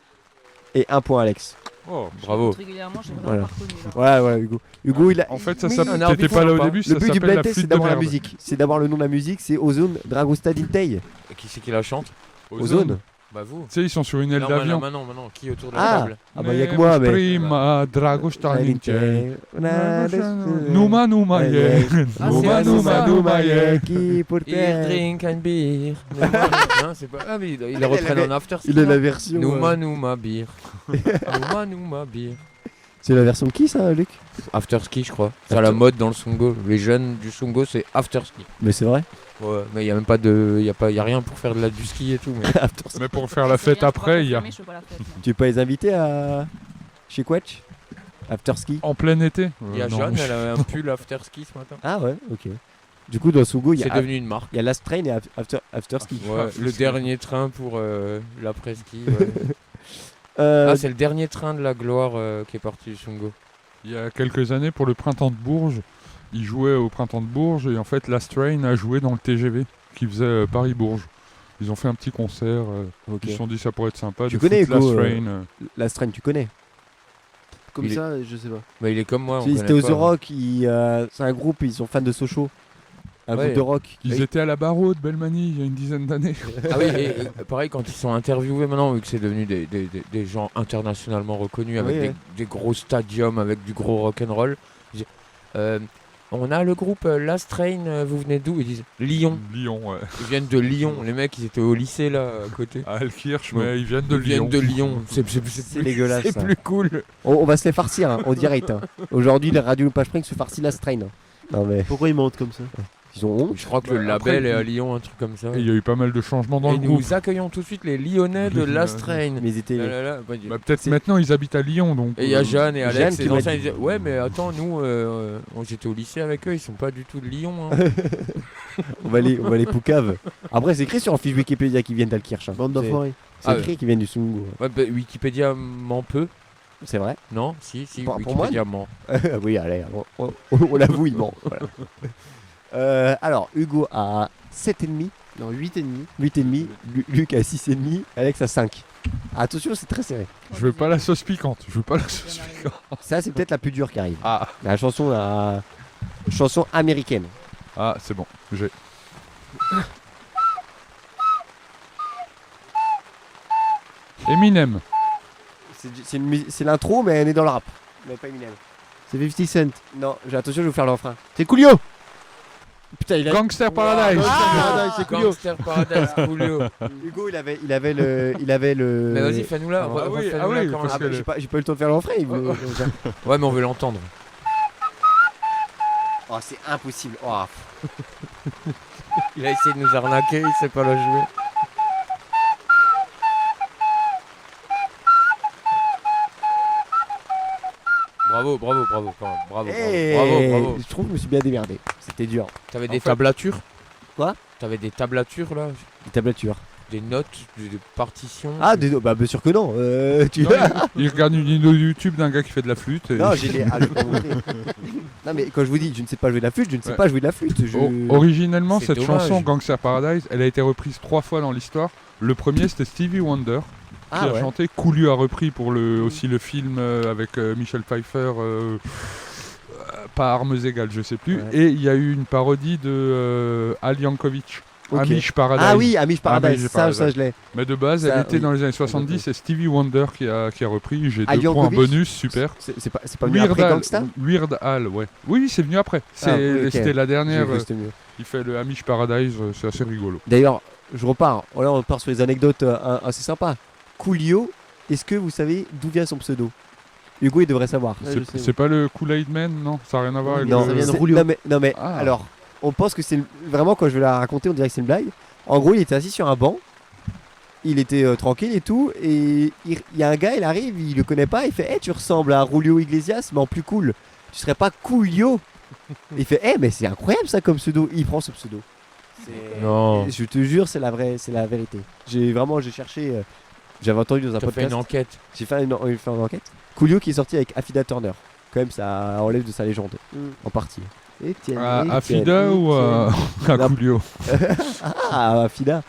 et 1 point à Alex. Oh, bravo. Régulièrement, j'ai Voilà. vraiment pas reconnu. Là. Voilà, Hugo. Hugo, il a. En fait, ça mais s'appelle. il- T'étais pas là au début, Le ça but du s'appelle blind la test, c'est flûte de d'avoir la merde. musique. C'est d'avoir le nom de la musique. C'est Ozone Dragostadintei. Qui c'est qui la chante? Ozone. Bah vous. Tu sais, ils sont sur une aile Non, d'avion. maintenant. Qui autour de la Ah, table? ah bah y'a que moi, mais. Prima Dragostadintei. Nouma, Ah, yeah. Ah, Nouma, Nouma, yeah. Qui pour Il drink and beer. Non, c'est pas. Ah, mais il le reprenne en after. Il a la version. Nouma beer. Nouma beer. C'est la version qui ça, Luc? Afterski, je crois. C'est à la mode dans le Songo. Les jeunes du Songo, c'est afterski. Mais c'est vrai. Ouais, mais il y a même pas de. Y a rien pour faire du ski et tout. Mais... Mais pour faire la fête après, il y a. Je fais pas la fête. moi. Tu veux pas les inviter à. Chez Quetch? Afterski? En plein été. Il y a Non, Jeanne, mais- elle avait un pull afterski ce matin. Ah ouais, ok. Du coup, dans Sugo, il y C'est a. devenu une marque. Il y a Last Train et Afterski. Ouais, le dernier train pour l'après-ski. Ouais. Ah, c'est le dernier train de la gloire qui est parti du Songo. Il y a quelques années, pour le printemps de Bourges, ils jouaient au printemps de Bourges et en fait, Last Train a joué dans le TGV qui faisait Paris-Bourges. Ils ont fait un petit concert. Ok. Ils se sont dit ça pourrait être sympa. Tu de connais foutre Hugo, Last Train. Last Train, tu connais? Comme Il est- ça, je sais pas. Bah, il est comme moi. on C'était connaît au pas. The Rock, c'est un groupe, ils sont fans de Sochaux. Un Ouais. groupe de rock. Ils étaient à la Barreau de Belmanie il y a une dizaine d'années. Ah oui, et pareil, quand ils sont interviewés maintenant, vu que c'est devenu des gens internationalement reconnus avec Oui, des, ouais. des gros stadiums, avec du gros rock'n'roll, ils disent, on a le groupe Last Train, vous venez d'où? Ils disent Lyon. Lyon, ouais. Ils viennent de Lyon. Les mecs, ils étaient au lycée là, à côté. À Alkirch, Ouais. mais ils viennent de Ils viennent Lyon. de Lyon. C'est C'est dégueulasse, C'est ça. plus cool. On va se les farcir hein, en direct. Hein. Aujourd'hui, la radio Page Spring se farcit Last Train. Hein. Non mais. Pourquoi ils mentent comme ça? Ils ont honte. Je crois que le Ouais, après, label est à Lyon, un truc comme ça. Et il y a eu pas mal de changements dans Et le nous groupe. accueillons tout de suite les Lyonnais de Last Train. Mais ils étaient. Là, là, là, bah, Bah, peut-être maintenant ils habitent à Lyon donc. Et il y a Jeanne et Jeanne Alex, qui les m'a anciens, dit- ils disaient ouais mais attends nous j'étais au lycée avec eux, ils sont pas du tout de Lyon. Hein. on va les poucaves. Après, c'est écrit sur la fiche Wikipédia qu'ils viennent d'Alkirch. Hein. Bande d'enfoirés. C'est Ah, écrit qu'ils viennent du Sungu. Ouais, bah, Wikipédia ment peu, C'est vrai. non? Si, Pour Wikipédia ment. Oui, allez, on l'avoue, il ment. Voilà. Alors, Hugo a 7,5, Non, 8,5. 8,5, Luc a 6,5, Alex a 5. Attention, c'est très serré. Je veux pas la sauce piquante. Je veux pas la sauce piquante. Ça, c'est peut-être la plus dure qui arrive. Ah, La chanson américaine. ah c'est bon. J'ai. Eminem. C'est l'intro, mais elle est dans le rap. Mais pas Eminem. C'est 50 Cent. Non, attention, je vais vous faire le refrain. C'est Coolio. Putain, il a. Gangster Paradise. Ah, c'est Coolio. Gangster Paradise, Coolio. Hugo, il avait le. Mais vas-y, fais-nous là. Ah oui, refais-nous ah là oui, quand parce même. que J'ai pas eu le temps de faire le refrain. Il voulait- Ouais, mais on veut l'entendre. Oh, c'est impossible. Oh. Il a essayé de nous arnaquer, il sait pas la jouer. Bravo, bravo, bravo, quand même. Bravo, Eh, bravo, bravo. Je trouve que je me suis bien démerdé. C'était dur. T'avais des tablatures? Quoi? T'avais des tablatures là? Des tablatures. Des notes, des partitions? Ah, bah bien sûr que non. Tu Non, il regarde une vidéo YouTube d'un gars qui fait de la flûte. Non, j'ai les. Ah, je vais pas montrer. Non, mais quand je vous dis je ne sais pas jouer de la flûte, je ne sais pas jouer de la flûte. Originellement, C'est cette dommage. chanson Gangster Paradise, elle a été reprise 3 fois dans l'histoire. Le premier, c'était Stevie Wonder qui Ah, a ouais. chanté. Coolio a repris pour aussi le film avec Michel Pfeiffer. Pas armes égales, je sais plus. Ouais. Et il y a eu une parodie de Al Yankovic. Ok. Amish Paradise. Ah oui, Amish Paradise, Amish ça je l'ai. Mais de base, Ça, elle était oui. dans les années 70, c'est Stevie Wonder qui a repris. J'ai Al 2 points Yankovic bonus, super. C'est pas venu après Gangsta? Weird Al, ouais. Oui, c'est venu après. Oui, ok. C'était la dernière. J'ai cru que c'était mieux. Il fait le Amish Paradise, c'est assez rigolo. D'ailleurs, je repars. Là, on repart sur les anecdotes assez sympas. Coolio, est-ce que vous savez d'où vient son pseudo? Hugo, il devrait savoir. C'est pas le Kool-Aid Man, non? Ça n'a rien à voir avec Non, le... non mais Ah. alors, on pense que c'est vraiment, quand je vais la raconter, on dirait que c'est une blague. En gros, il était assis sur un banc, il était tranquille et tout, et il y a un gars, il arrive, il le connaît pas, il fait hey, tu ressembles à Julio Iglesias, mais en plus cool. Tu serais pas Coolio? Il fait hey, mais c'est incroyable ça comme pseudo. Il prend ce pseudo. Non. Je te jure, c'est la vérité. J'ai cherché, j'avais entendu dans un T'as podcast. fait une enquête. J'ai fait une enquête. Coolio qui est sorti avec Affida Turner. Quand même, ça enlève de sa légende, en partie. À Fida ou à Coolio? Ah, Affida.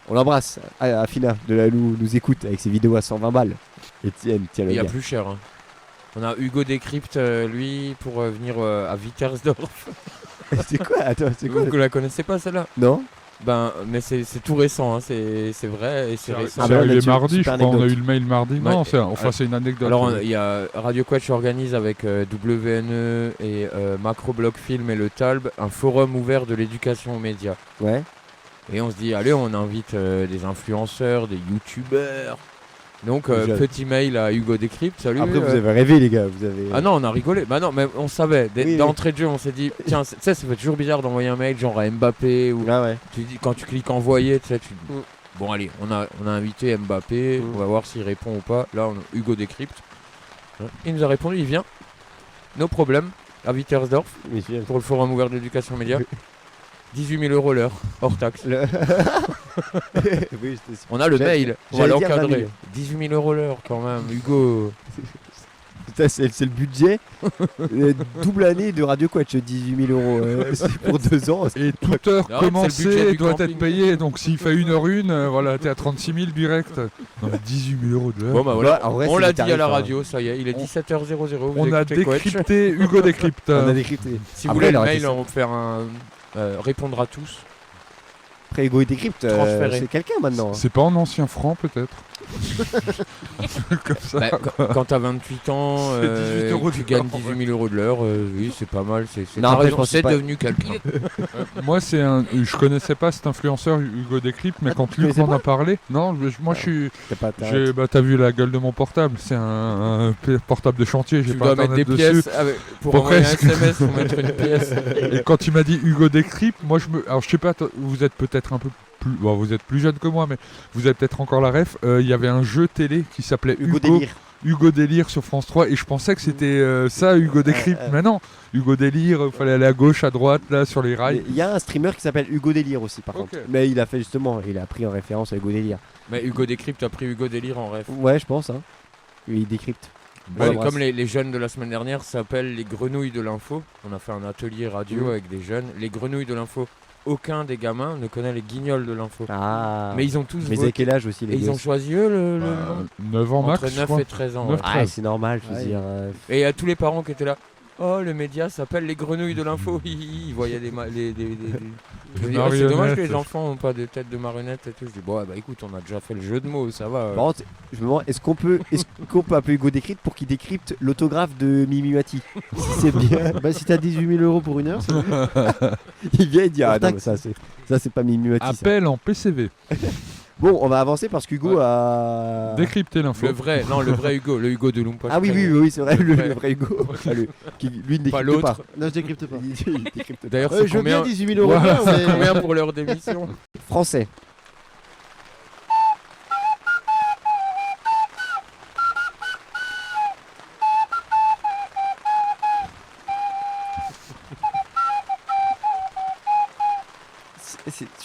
On l'embrasse. Affida nous écoute avec ses vidéos à 120 balles. Etienne, tiens le Il y a gars. plus cher. Hein. On a Hugo Décrypte, lui, pour venir à Wittersdorf. C'est quoi? Attends, c'est quoi? Vous la connaissez pas celle-là? Non. Ben, mais c'est tout récent, hein. c'est vrai et c'est récent. C'est arrivé mardi, je crois. On a eu le mail mardi. Non, c'est une anecdote. Alors, il y a Radio Quatch organise avec WNE et Macrobloc Film et le TALB un forum ouvert de l'éducation aux médias. Ouais. Et on se dit, allez, on invite des influenceurs, des youtubeurs. Donc, petit mail à Hugo Décrypte, salut. Après, vous avez rêvé, les gars. Vous avez... Ah non, on a rigolé. Bah non, mais on savait. Oui, D'entrée de jeu, on s'est dit, tiens, tu sais, ça fait toujours bizarre d'envoyer un mail genre à Mbappé. Ou ouais. tu dis, quand tu cliques envoyer, tu sais, tu dis, bon, allez, on a invité Mbappé, on va voir s'il répond ou pas. Là, on a Hugo Décrypte. Il nous a répondu, il vient. No problème, à Wittersdorf, pour le forum ouvert de l'éducation média. 18 000 € l'heure, hors taxe. Oui, on a le mail, on va j'allais dire l'encadrer. 18 000 € l'heure quand même, Hugo. Putain, c'est le budget. Double année de Radio Quatch, 18 000 €. C'est pour 2 ans. Et toute heure Non, c'est le budget commencée du doit camping. être payée. Donc s'il fait 1h01, voilà, t'es à 36 000 direct. Non, mais 18 000 € de l'heure. Bon, bah voilà, en vrai, on c'est l'a le dit à tarif, la hein. radio, ça y est, il est 17h00. Vous On a écoutez Quatch. décrypté Hugo Décrypte. On a décrypté. Si vous Après, voulez il le aurait mail, été ça. on va faire un répondre à tous. Après, Hugo et Décrypte, Transféré. c'est quelqu'un maintenant. C'est pas en ancien franc peut-être. Comme ça. Bah, quand t'as 28 ans, C'est 18 € tu de gagnes l'heure, 18 000 € de l'heure, oui, c'est pas mal. Non, t'as après, raison, je pense que c'est c'est pas- devenu quelqu'un. Moi, je connaissais pas cet influenceur Hugo Décrypte, mais quand tu Luc connaissais m'en a pas parlé, non, moi je suis. T'as pas T'as vu la gueule de mon portable, c'est un portable de chantier, j'ai Tu pas dois mettre internet des dessus. pièces pour Bon, envoyer un presque. SMS pour mettre une pièce. Et quand tu m'as dit Hugo Décrypte, moi alors je sais pas, vous êtes peut-être un peu plus, bon, vous êtes plus jeune que moi, mais vous avez peut-être encore la ref. Il y avait un jeu télé qui s'appelait Hugo Délire sur France 3 et je pensais que c'était ça Hugo Décrypte, mais non, Hugo Délire, il fallait aller à gauche, à droite, là sur les rails. Il y a un streamer qui s'appelle Hugo Délire aussi par contre. Mais il a fait justement, il a pris en référence à Hugo Délire. Mais Hugo Décrypte a pris Hugo Délire en ref. Ouais, je pense. Hein. Il décrypte. Ouais, comme les jeunes de la semaine dernière s'appellent les grenouilles de l'info. On a fait un atelier radio avec des jeunes. Les grenouilles de l'info. Aucun des gamins ne connaît les guignols de l'info. Ah. Mais ils ont tous Mais voté. à quel âge aussi les Et ils ont gosses choisi eux le nom 9 ans max. Entre 9 je crois. et 13 ans. 9, ouais. Ah, c'est normal, je veux dire. Et il y a tous les parents qui étaient là. Oh, le média s'appelle les grenouilles de l'info. Ils voyaient des Je dis, c'est dommage que les enfants n'ont pas de tête de marionnette et tout. Je dis, bon, bah écoute, on a déjà fait le jeu de mots, ça va. Par contre, je me demande, est-ce qu'on peut appeler Hugo Décrypte pour qu'il décrypte l'autographe de Mimi Mati? Si c'est bien. Bah, si t'as 18 000 € pour une heure, c'est bien. Il vient et dit, ah Hors non, mais taxe. ça c'est pas Mimi Mati. ça. Appel en PCV. Bon, on va avancer parce qu'Hugo a. Décrypter l'info. Le vrai Hugo, le Hugo de Lumpa. Ah oui, c'est vrai, le vrai Hugo. Qui, lui ne Pas décrypte pas. Non, je décrypte pas. Il décrypte pas. D'ailleurs, Je veux bien 18 000 €. Voilà, mais- c'est combien pour l'heure d'émission? Français.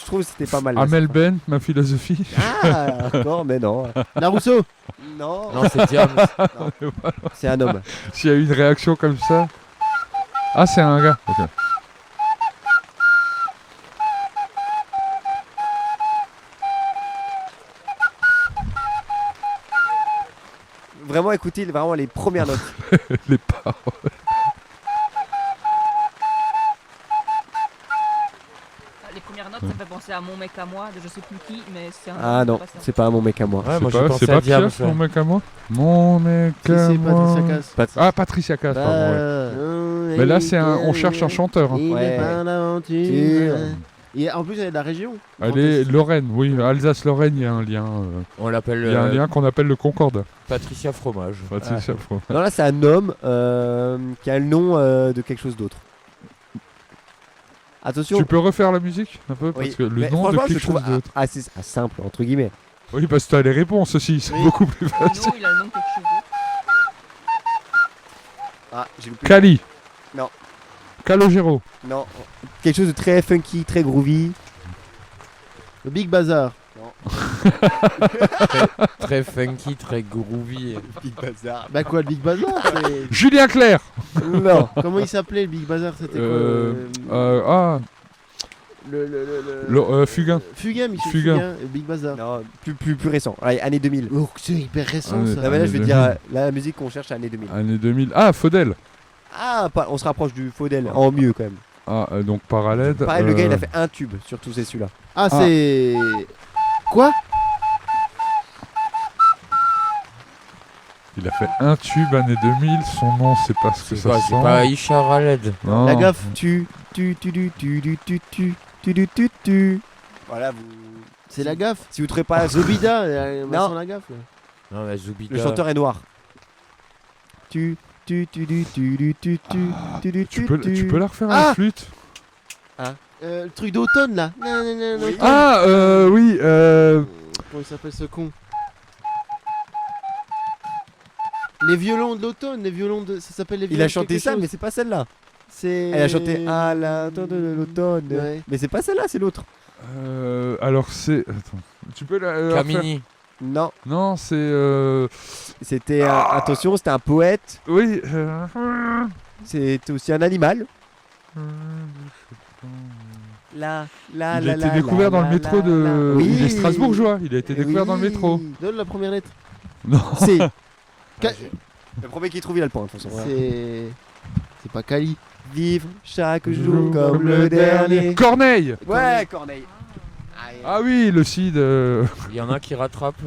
trouve que c'était pas mal. Amel Ben, ma philosophie. Ah, encore, mais non. La Rousseau. Non. Non, c'est Diams. Non. C'est un homme. S'il y a eu une réaction comme ça. Ah, c'est un gars. Ok. Vraiment, écoutez vraiment les premières notes. Les paroles. Les premières notes, ça fait penser à Mon mec à moi, de je sais plus qui, mais c'est un. Ah non, c'est pas mon mec à moi. Ouais, moi, j'ai C'est pensé pas à Diams. Pierre, mon mec à moi. Mon mec Si, à c'est moi. Patricia Cass. Ah, Patricia Cass, pardon. Ouais. Mais là, on cherche un chanteur. Hein. Il Ouais. est pas l'aventure. Et en plus, elle est de la région. Elle est Lorraine, oui, Alsace-Lorraine, il y a un lien. On l'appelle. Il y a un lien qu'on appelle le Concorde. Patricia Fromage. Patricia Fromage. Non, là, c'est un homme qui a le nom de quelque chose d'autre. Attention. Tu peux refaire la musique un peu Oui. parce que le Mais nom de franchement, quelque je trouve chose d'autre. assez simple, entre guillemets. Oui, parce que tu as les réponses aussi, c'est beaucoup plus facile. Non, il a le nom de quelque chose d'autre. Ah, j'ai loupé. Kali. Non. Calogero. Non. Quelque chose de très funky, très groovy. Le Big Bazar. Non. Très funky, très groovy. Big Bazar. Bah quoi, le Big Bazar c'est- Julien Clerc. Non. Comment il s'appelait le Big Bazar? C'était Ah, Fugain. Fugain, Michel Fugain. Fugain, le Big Bazar. Non, plus récent. Allez, année 2000. Oh, c'est hyper récent Ah, ça. Non, mais là, je vais Année te dire 2000. la musique qu'on cherche à année 2000. Année 2000. Ah, Faudel. Ah, on se rapproche du Faudel. En mieux, quand même. Ah, donc Parallèle. Pareil, le gars, il a fait un tube. Surtout, c'est celui-là. Ah, c'est. Quoi? Il a fait un tube année 2000. Son nom, c'est pas ce que ça C'est sent. pas Ishar Aled. Non. La gaffe. Tu. Voilà, vous. C'est la gaffe. Si vous trouvez pas. Zobida, Non. la gaffe. Là. Non, mais Zoubida. Le chanteur est noir. Tu peux la refaire à Ah la flûte? Le truc d'automne là. Oui. Ah, oui. Comment il s'appelle ce con? Les violons de l'automne, les violons de. Ça s'appelle les violons Il a de chanté quelque ça, chose. mais c'est pas celle-là. C'est. Elle a chanté à l'automne de l'automne. Ouais. Mais c'est pas celle-là, c'est l'autre. Alors c'est. Attends. Tu peux la. Camini. Non. Non, c'est. C'était. Attention, c'était un poète. Oui. C'était aussi un animal. Il a été découvert dans le métro de. Oui. Il est strasbourgeois. Il a été découvert dans le métro. Donne la première lettre. Non. C'est. Le premier qui trouve, il a le point, de toute façon. C'est. C'est pas Kali. Vivre chaque jour comme le dernier. Corneille. Ouais, Corneille. Ah oui, le Cid. Il y en a qui rattrapent.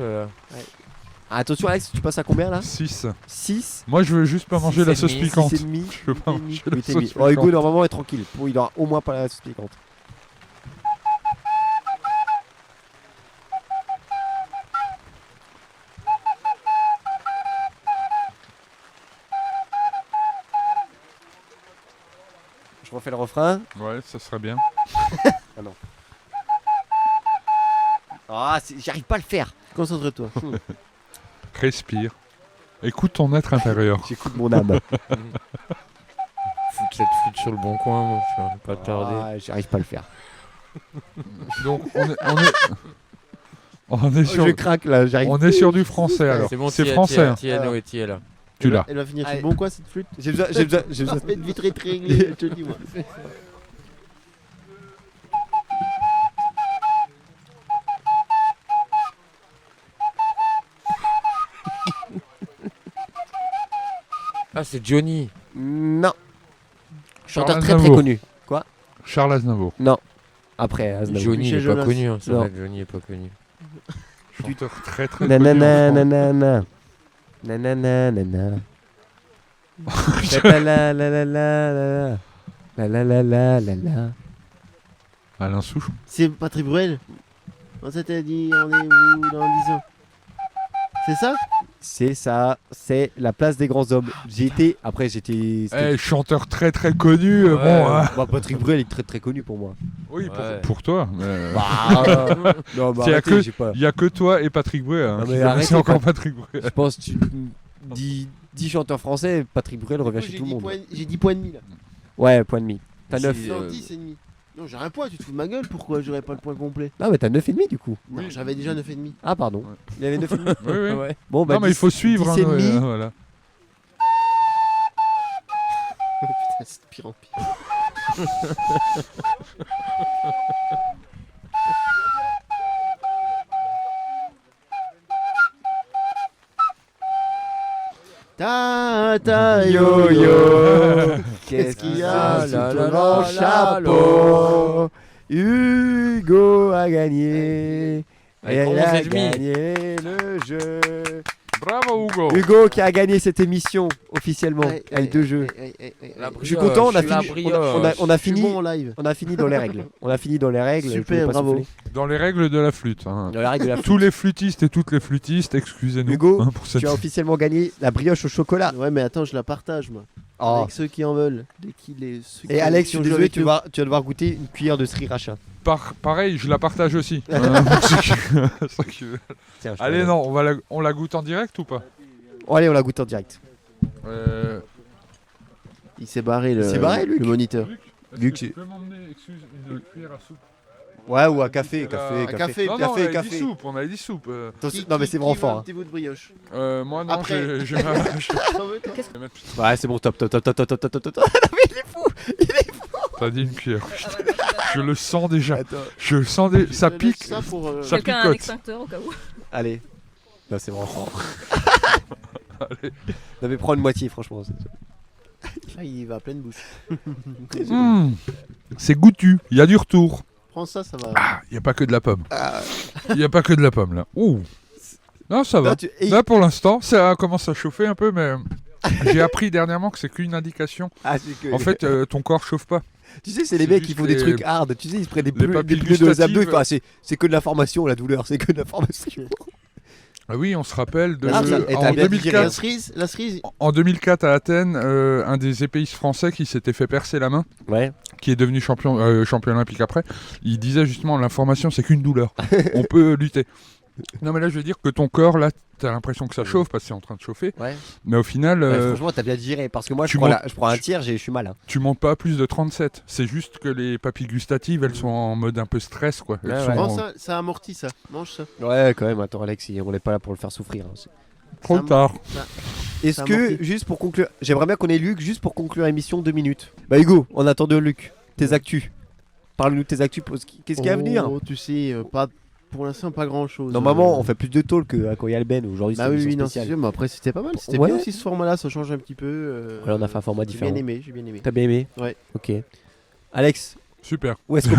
Attention, Alex, tu passes à combien là? 6. 6. Moi, je veux juste pas manger la sauce 6,5. piquante. 6,5. Je veux pas manger la sauce piquante. Oh, Hugo, normalement, est tranquille. Bon, il aura au moins pas la sauce piquante. Je refais le refrain. Ouais, ça serait bien. Ah non. Ah, j'arrive pas à le faire. Concentre-toi. Respire. Écoute ton être intérieur. J'écoute mon âme. Foutre cette flûte sur le bon coin, moi, je vais pas tarder. Ah, j'arrive pas à le faire. Donc, on est sur. Je craque là, j'arrive. On est sur du français alors. C'est bon, c'est t'y es, français. hein. t'y es, Noé, t'y es, là. Tu l'as. Elle va finir sur Allez. le bon quoi cette flûte? J'ai besoin. Ça va être vite réglé, je te le dis moi. Ah, c'est Johnny. Non. Chanteur Charles très Aznavour. connu. Quoi? Charles Aznavour. Non. Après, Aznavour. Johnny, il Michel est pas Jonas. connu. Hein, c'est Non. vrai, Johnny est pas connu. Chanteur très très Nanana, connu en France. nanana. Nanana, nanana. La la la la la la. La la la la la la. Alain Souchon. C'est Patrick Bruel. On s'était dit rendez-vous dans 10 ans. C'est ça? C'est ça, c'est la place des grands hommes. J'étais. Après, j'étais. Chanteur très très connu. Ouais. Bon, hein. Bah, Patrick Bruel est très très connu pour moi. Oui, Ouais. pour toi. mais- Non, bah, Il y a arrêtez, que- j'ai pas. Il y a que toi et Patrick Bruel. Hein, Non, qui mais connaissez arrêtez, encore quoi. Patrick Bruel. Je pense que tu dis 10 chanteurs français, Patrick Bruel revient chez tout le monde. J'ai 10 points et demi là. Ouais, point et demi. T'as 9. Si, Non, 10 et demi. Non, j'ai un point, tu te fous de ma gueule, pourquoi j'aurais pas le point complet? Ah, mais t'as 9,5 du coup. Non, j'avais déjà 9,5. Ah, pardon. Il y avait 9,5. Oui, oui. Ouais. Bon, bah, non, mais il faut suivre. 10,5. Voilà. Putain, c'est de pire en pire. Ta yo-yo, qu'est-ce qu'il y a sous ton chapeau? Hugo a gagné. Et Avec il a 11,5. gagné le jeu. Bravo Hugo. Hugo qui a gagné cette émission officiellement avec 2 jeux. Je suis content, on a fini bon en live. On a fini dans les règles. On a fini dans les règles. Super, bravo. Dans les règles de la flûte. Hein. Dans les règles de la flûte. Tous les flûtistes et toutes les flûtistes, excusez-nous. Hugo, pour cette... tu as officiellement gagné la brioche au chocolat. Ouais, mais attends, je la partage moi. Oh. Avec ceux qui en veulent. Et Alex, je suis désolé, tu vas devoir goûter une cuillère de sriracha. Pareil, je la partage aussi. Tiens, allez, non, on la goûte en direct ou pas? Oh, allez, on la goûte en direct. Il s'est barré le Luc. le moniteur. Luc, tu peux m'emmener une cuillère à soupe? Ouais, ou à café. On a dit soupe, on a dit soupe. Non, mais c'est vraiment fort. Un petit bout de brioche. Moi non, Après. j'ai Ouais, c'est bon, top. Non, mais il est fou. T'as dit une cuillère. Je le sens déjà. Je le sens déjà. Ça pique. Ça Quelqu'un a un picote. extincteur au cas où. Allez. Non, c'est vraiment fort. Non, mais prends une moitié, franchement. Là, il va à pleine bouche. C'est goûtu. Il y a du retour. Prends ça, ça va. Ah, il n'y a pas que de la pomme. Il n'y a pas que de la pomme là. Ouh. Non, ça va. Non, Là, pour l'instant, ça commence à chauffer un peu, mais j'ai appris dernièrement que c'est qu'une indication. Ah, c'est que... En fait, ton corps chauffe pas. Tu sais, c'est les mecs qui font des trucs hard. Tu sais, ils se prennent des pneus papilles de abdos. gustatives. C'est que de la formation, la douleur. C'est que de la formation. Ah oui, on se rappelle de et en t'as bien 2004. La cerise. En 2004 à Athènes, un des épéistes français qui s'était fait percer la main, qui est devenu champion olympique après, il disait justement l'information c'est qu'une douleur. On peut lutter. Non mais là je veux dire que ton corps là t'as l'impression que ça chauffe parce que c'est en train de chauffer. Ouais. Mais au final franchement t'as bien digéré parce que moi je prends un tiers, je suis mal. Hein. Tu montes pas à plus de 37. C'est juste que les papilles gustatives elles sont en mode un peu stress quoi. Ça amortit ça. Mange ça. Ouais quand même. Attends Alex, on n'est pas là pour le faire souffrir. Hein. Trop tard. Est-ce que juste pour conclure, j'aimerais bien qu'on ait Luc juste pour conclure l'émission 2 minutes. Bah Hugo, en attendant Luc, tes actus. Parle-nous de tes actus. Qu'est-ce qu'il y a à venir? Tu sais pas. Pour l'instant, pas grand chose. Normalement, on fait plus de talk que quand il y a le Ben. Aujourd'hui, bah oui, non, c'est sûr, mais après, c'était pas mal. C'était bien aussi ce format-là, ça change un petit peu. Ouais, on a fait un format différent. J'ai bien aimé. T'as bien aimé? Ouais. Ok. Alex. Super. Où est-ce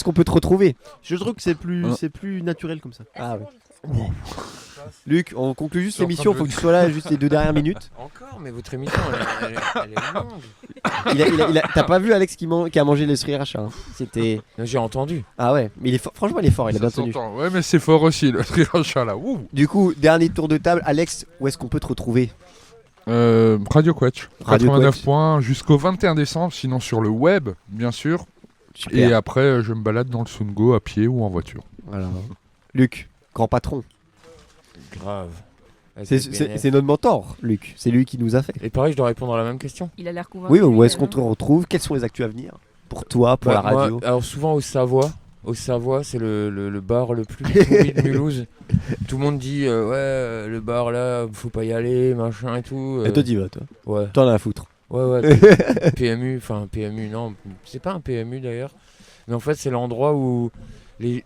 qu'on peut te retrouver? Je trouve que c'est plus naturel comme ça. Ah ouais. Luc, on conclut juste l'émission, faut que tu sois là juste les 2 dernières minutes. Encore, mais votre émission, elle est longue. T'as pas vu Alex qui a mangé le sriracha hein. C'était. J'ai entendu. Ah ouais, mais il est franchement il est fort, il a bien tenu. Ouais, mais c'est fort aussi le sriracha là. Ouh. Du coup, dernier tour de table, Alex, où est-ce qu'on peut te retrouver? Radio Quetch, 89 points jusqu'au 21 décembre, sinon sur le web, bien sûr. Super. Et après, je me balade dans le Sungo à pied ou en voiture. Voilà. Luc, grand patron. Grave. C'est notre mentor, Luc. C'est lui qui nous a fait. Et pareil, je dois répondre à la même question. Il a l'air convaincu. Oui, où est-ce qu'on te retrouve? Quelles sont les actus à venir? Pour toi, pour la radio? Alors souvent au Savoie. Au Savoie, c'est le bar le plus pourri de Mulhouse. Tout le monde dit ouais, le bar là, faut pas y aller, machin et tout. Et toi t'y vas, toi? Ouais. T'en as à foutre. Ouais. PMU, enfin PMU, non, c'est pas un PMU d'ailleurs. Mais en fait, c'est l'endroit où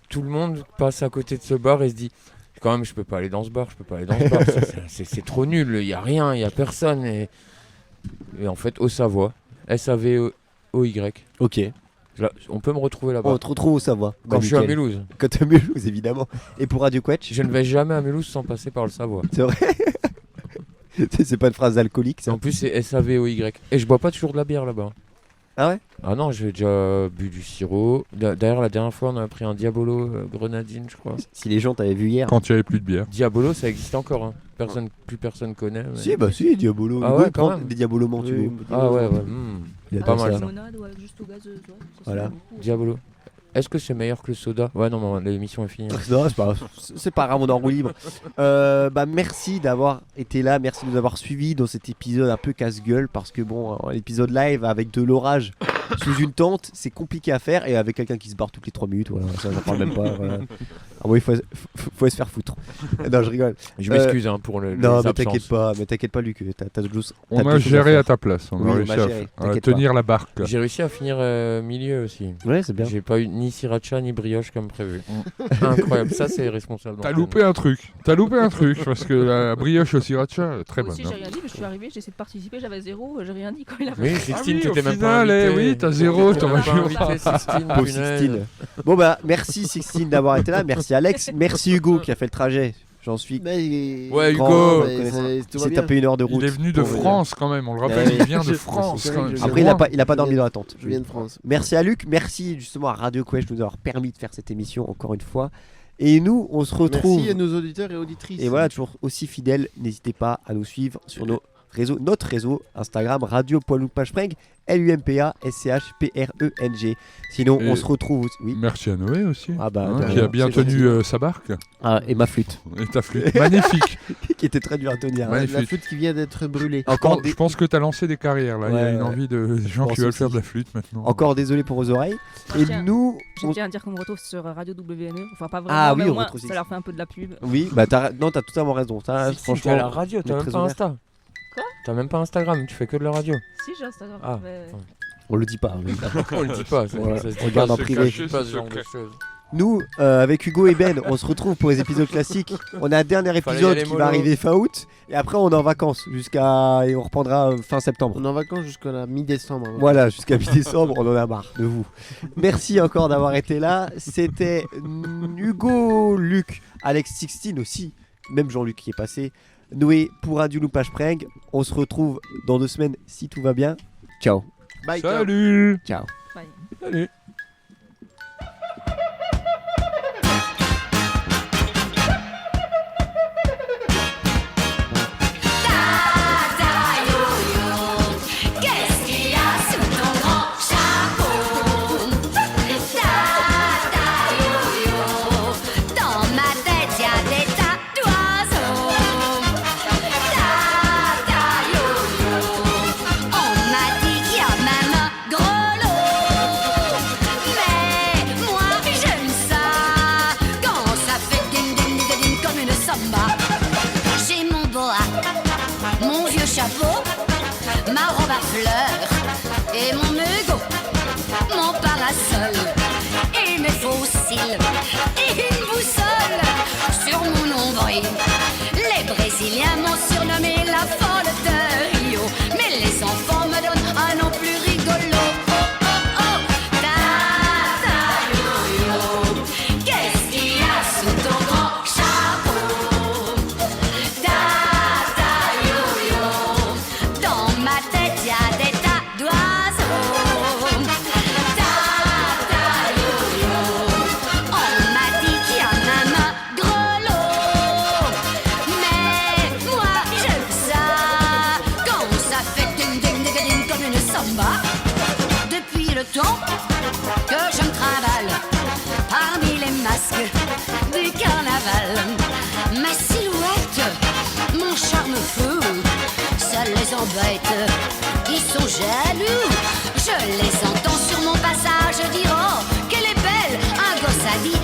tout le monde passe à côté de ce bar et se dit quand même, je peux pas aller dans ce bar, c'est trop nul, il y a rien, il y a personne. Et en fait, au Savoie, SAVOY. Ok. Là, on peut me retrouver là-bas. On te retrouve au Savoie. Quand je suis à Mulhouse. Quand tu es à Mulhouse, évidemment. Et pour Radio Quetch? Je ne vais jamais à Mulhouse sans passer par le Savoie. C'est vrai? C'est pas une phrase alcoolique ça? En plus, c'est SAVOY. Et je bois pas toujours de la bière là-bas. Ah ouais? Ah non, j'ai déjà bu du sirop. D'ailleurs, la dernière fois, on a pris un Diabolo grenadine, je crois. Si les gens t'avaient vu hier. Quand il n'y avait plus de bière. Diabolo, ça existe encore. Hein. Plus personne connaît. Mais... Si, bah si, Diabolo. Ah ouais, quand même. Des Diabolo tu veux. Ah ouais. Il a pas mal. Limonade ou juste au gazeuse, ouais. Voilà. Diabolo. Est-ce que c'est meilleur que le soda? Ouais, non, mais l'émission est finie. Non, c'est pas grave, on est en roue libre. Merci d'avoir été là, merci de nous avoir suivis dans cet épisode un peu casse-gueule parce que bon, l'épisode live avec de l'orage, sous une tente, c'est compliqué à faire et avec quelqu'un qui se barre toutes les 3 minutes, voilà, ça j'en parle même pas. Voilà. Ah bon, il faut se faire foutre. Non, je rigole. Je m'excuse pour le. Non, mais t'inquiète pas, Luc. T'as d'autres choses. On a géré à ta place. On a réussi à tenir la barque. J'ai réussi à finir milieu aussi. Ouais, c'est bien. J'ai pas eu ni sriracha ni brioche comme prévu. Incroyable, ça c'est responsable. T'as loupé un truc parce que la brioche au sriracha, très bonne. Moi aussi, j'ai rien dit, mais je suis arrivé, j'ai essayé de participer, j'avais 0, j'ai rien dit quand il a fait. Oui, Sixtine, t'étais même pas invité. Oui, t'as 0, t'aurais pas invité Sixtine. Bon bah, merci Sixtine d'avoir été là, merci Alex, merci Hugo qui a fait le trajet. J'en suis. Ouais, Hugo, il s'est tapé 1 heure de route. Il est venu de France quand même, on le rappelle, il vient de France. Après, il a pas dormi dans la tente. Je viens de France. Merci à Luc, merci justement à Radio Quest de nous avoir permis de faire cette émission encore une fois. Et nous, on se retrouve. Merci à nos auditeurs et auditrices. Et voilà, toujours aussi fidèles, n'hésitez pas à nous suivre sur notre réseau Instagram radio.lumpaspreng, LUMPA-SCHPRENG. Sinon, on se retrouve. Oui. Merci à Noé aussi, bah, qui a bien tenu sa barque. Et ma flûte. Et ta flûte, magnifique. Qui était très dur à tenir. La flûte qui vient d'être brûlée. Je pense que tu as lancé des carrières là. Il y a une envie de gens qui veulent faire de la flûte maintenant. Encore désolé pour vos oreilles. Et nous. Je tiens à dire qu'on me retrouve sur Radio WNE. Enfin, pas vraiment. Ah oui, mais on moi, retrouve ça leur fait un peu de la pub. Oui, bah t'as totalement raison. Franchement, t'es à la radio, t'as même pas Insta. Quoi ? T'as même pas Instagram, tu fais que de la radio. Si, j'ai Instagram. Ah. Mais... On le dit pas. On le dit pas. On regarde en privé. Nous, avec Hugo et Ben, on se retrouve pour les épisodes classiques. On a un dernier épisode qui va arriver fin août. Et après, on est en vacances et on reprendra fin septembre. On est en vacances jusqu'à la mi-décembre. Voilà, jusqu'à mi-décembre, on en a marre de vous. Merci encore d'avoir été là. C'était Hugo, Luc, Alex Sixtine aussi, même Jean-Luc qui est passé. Noé pour Radio Lumpaspreng. On se retrouve dans 2 semaines si tout va bien. Ciao. Bye. Salut. Ciao. Bye. Salut. Ma robe à fleurs et mon mégot, mon parasol et mes fossiles et une boussole sur mon nombril. Les Brésiliens m'ont surnommé la folle de Rio, mais les enfants me donnent un nom plus rigolo. Oh oh oh, tata yo-yo, qu'est-ce qu'il y a sous ton grand chapeau? Tata yo-yo, dans ma tête y a des tas d'oiseaux. Tata yo-yo, on m'a dit qu'il y a même un grelot. Mais moi j'aime ça quand ça fait ding ding ding ding comme une samba. Depuis le temps que je me trimballe parmi les masques du carnaval, ma silhouette, mon charme fou, ça les embête, ils sont jaloux. Je les entends sur mon passage dire oh, qu'elle est belle, un gosse a dit.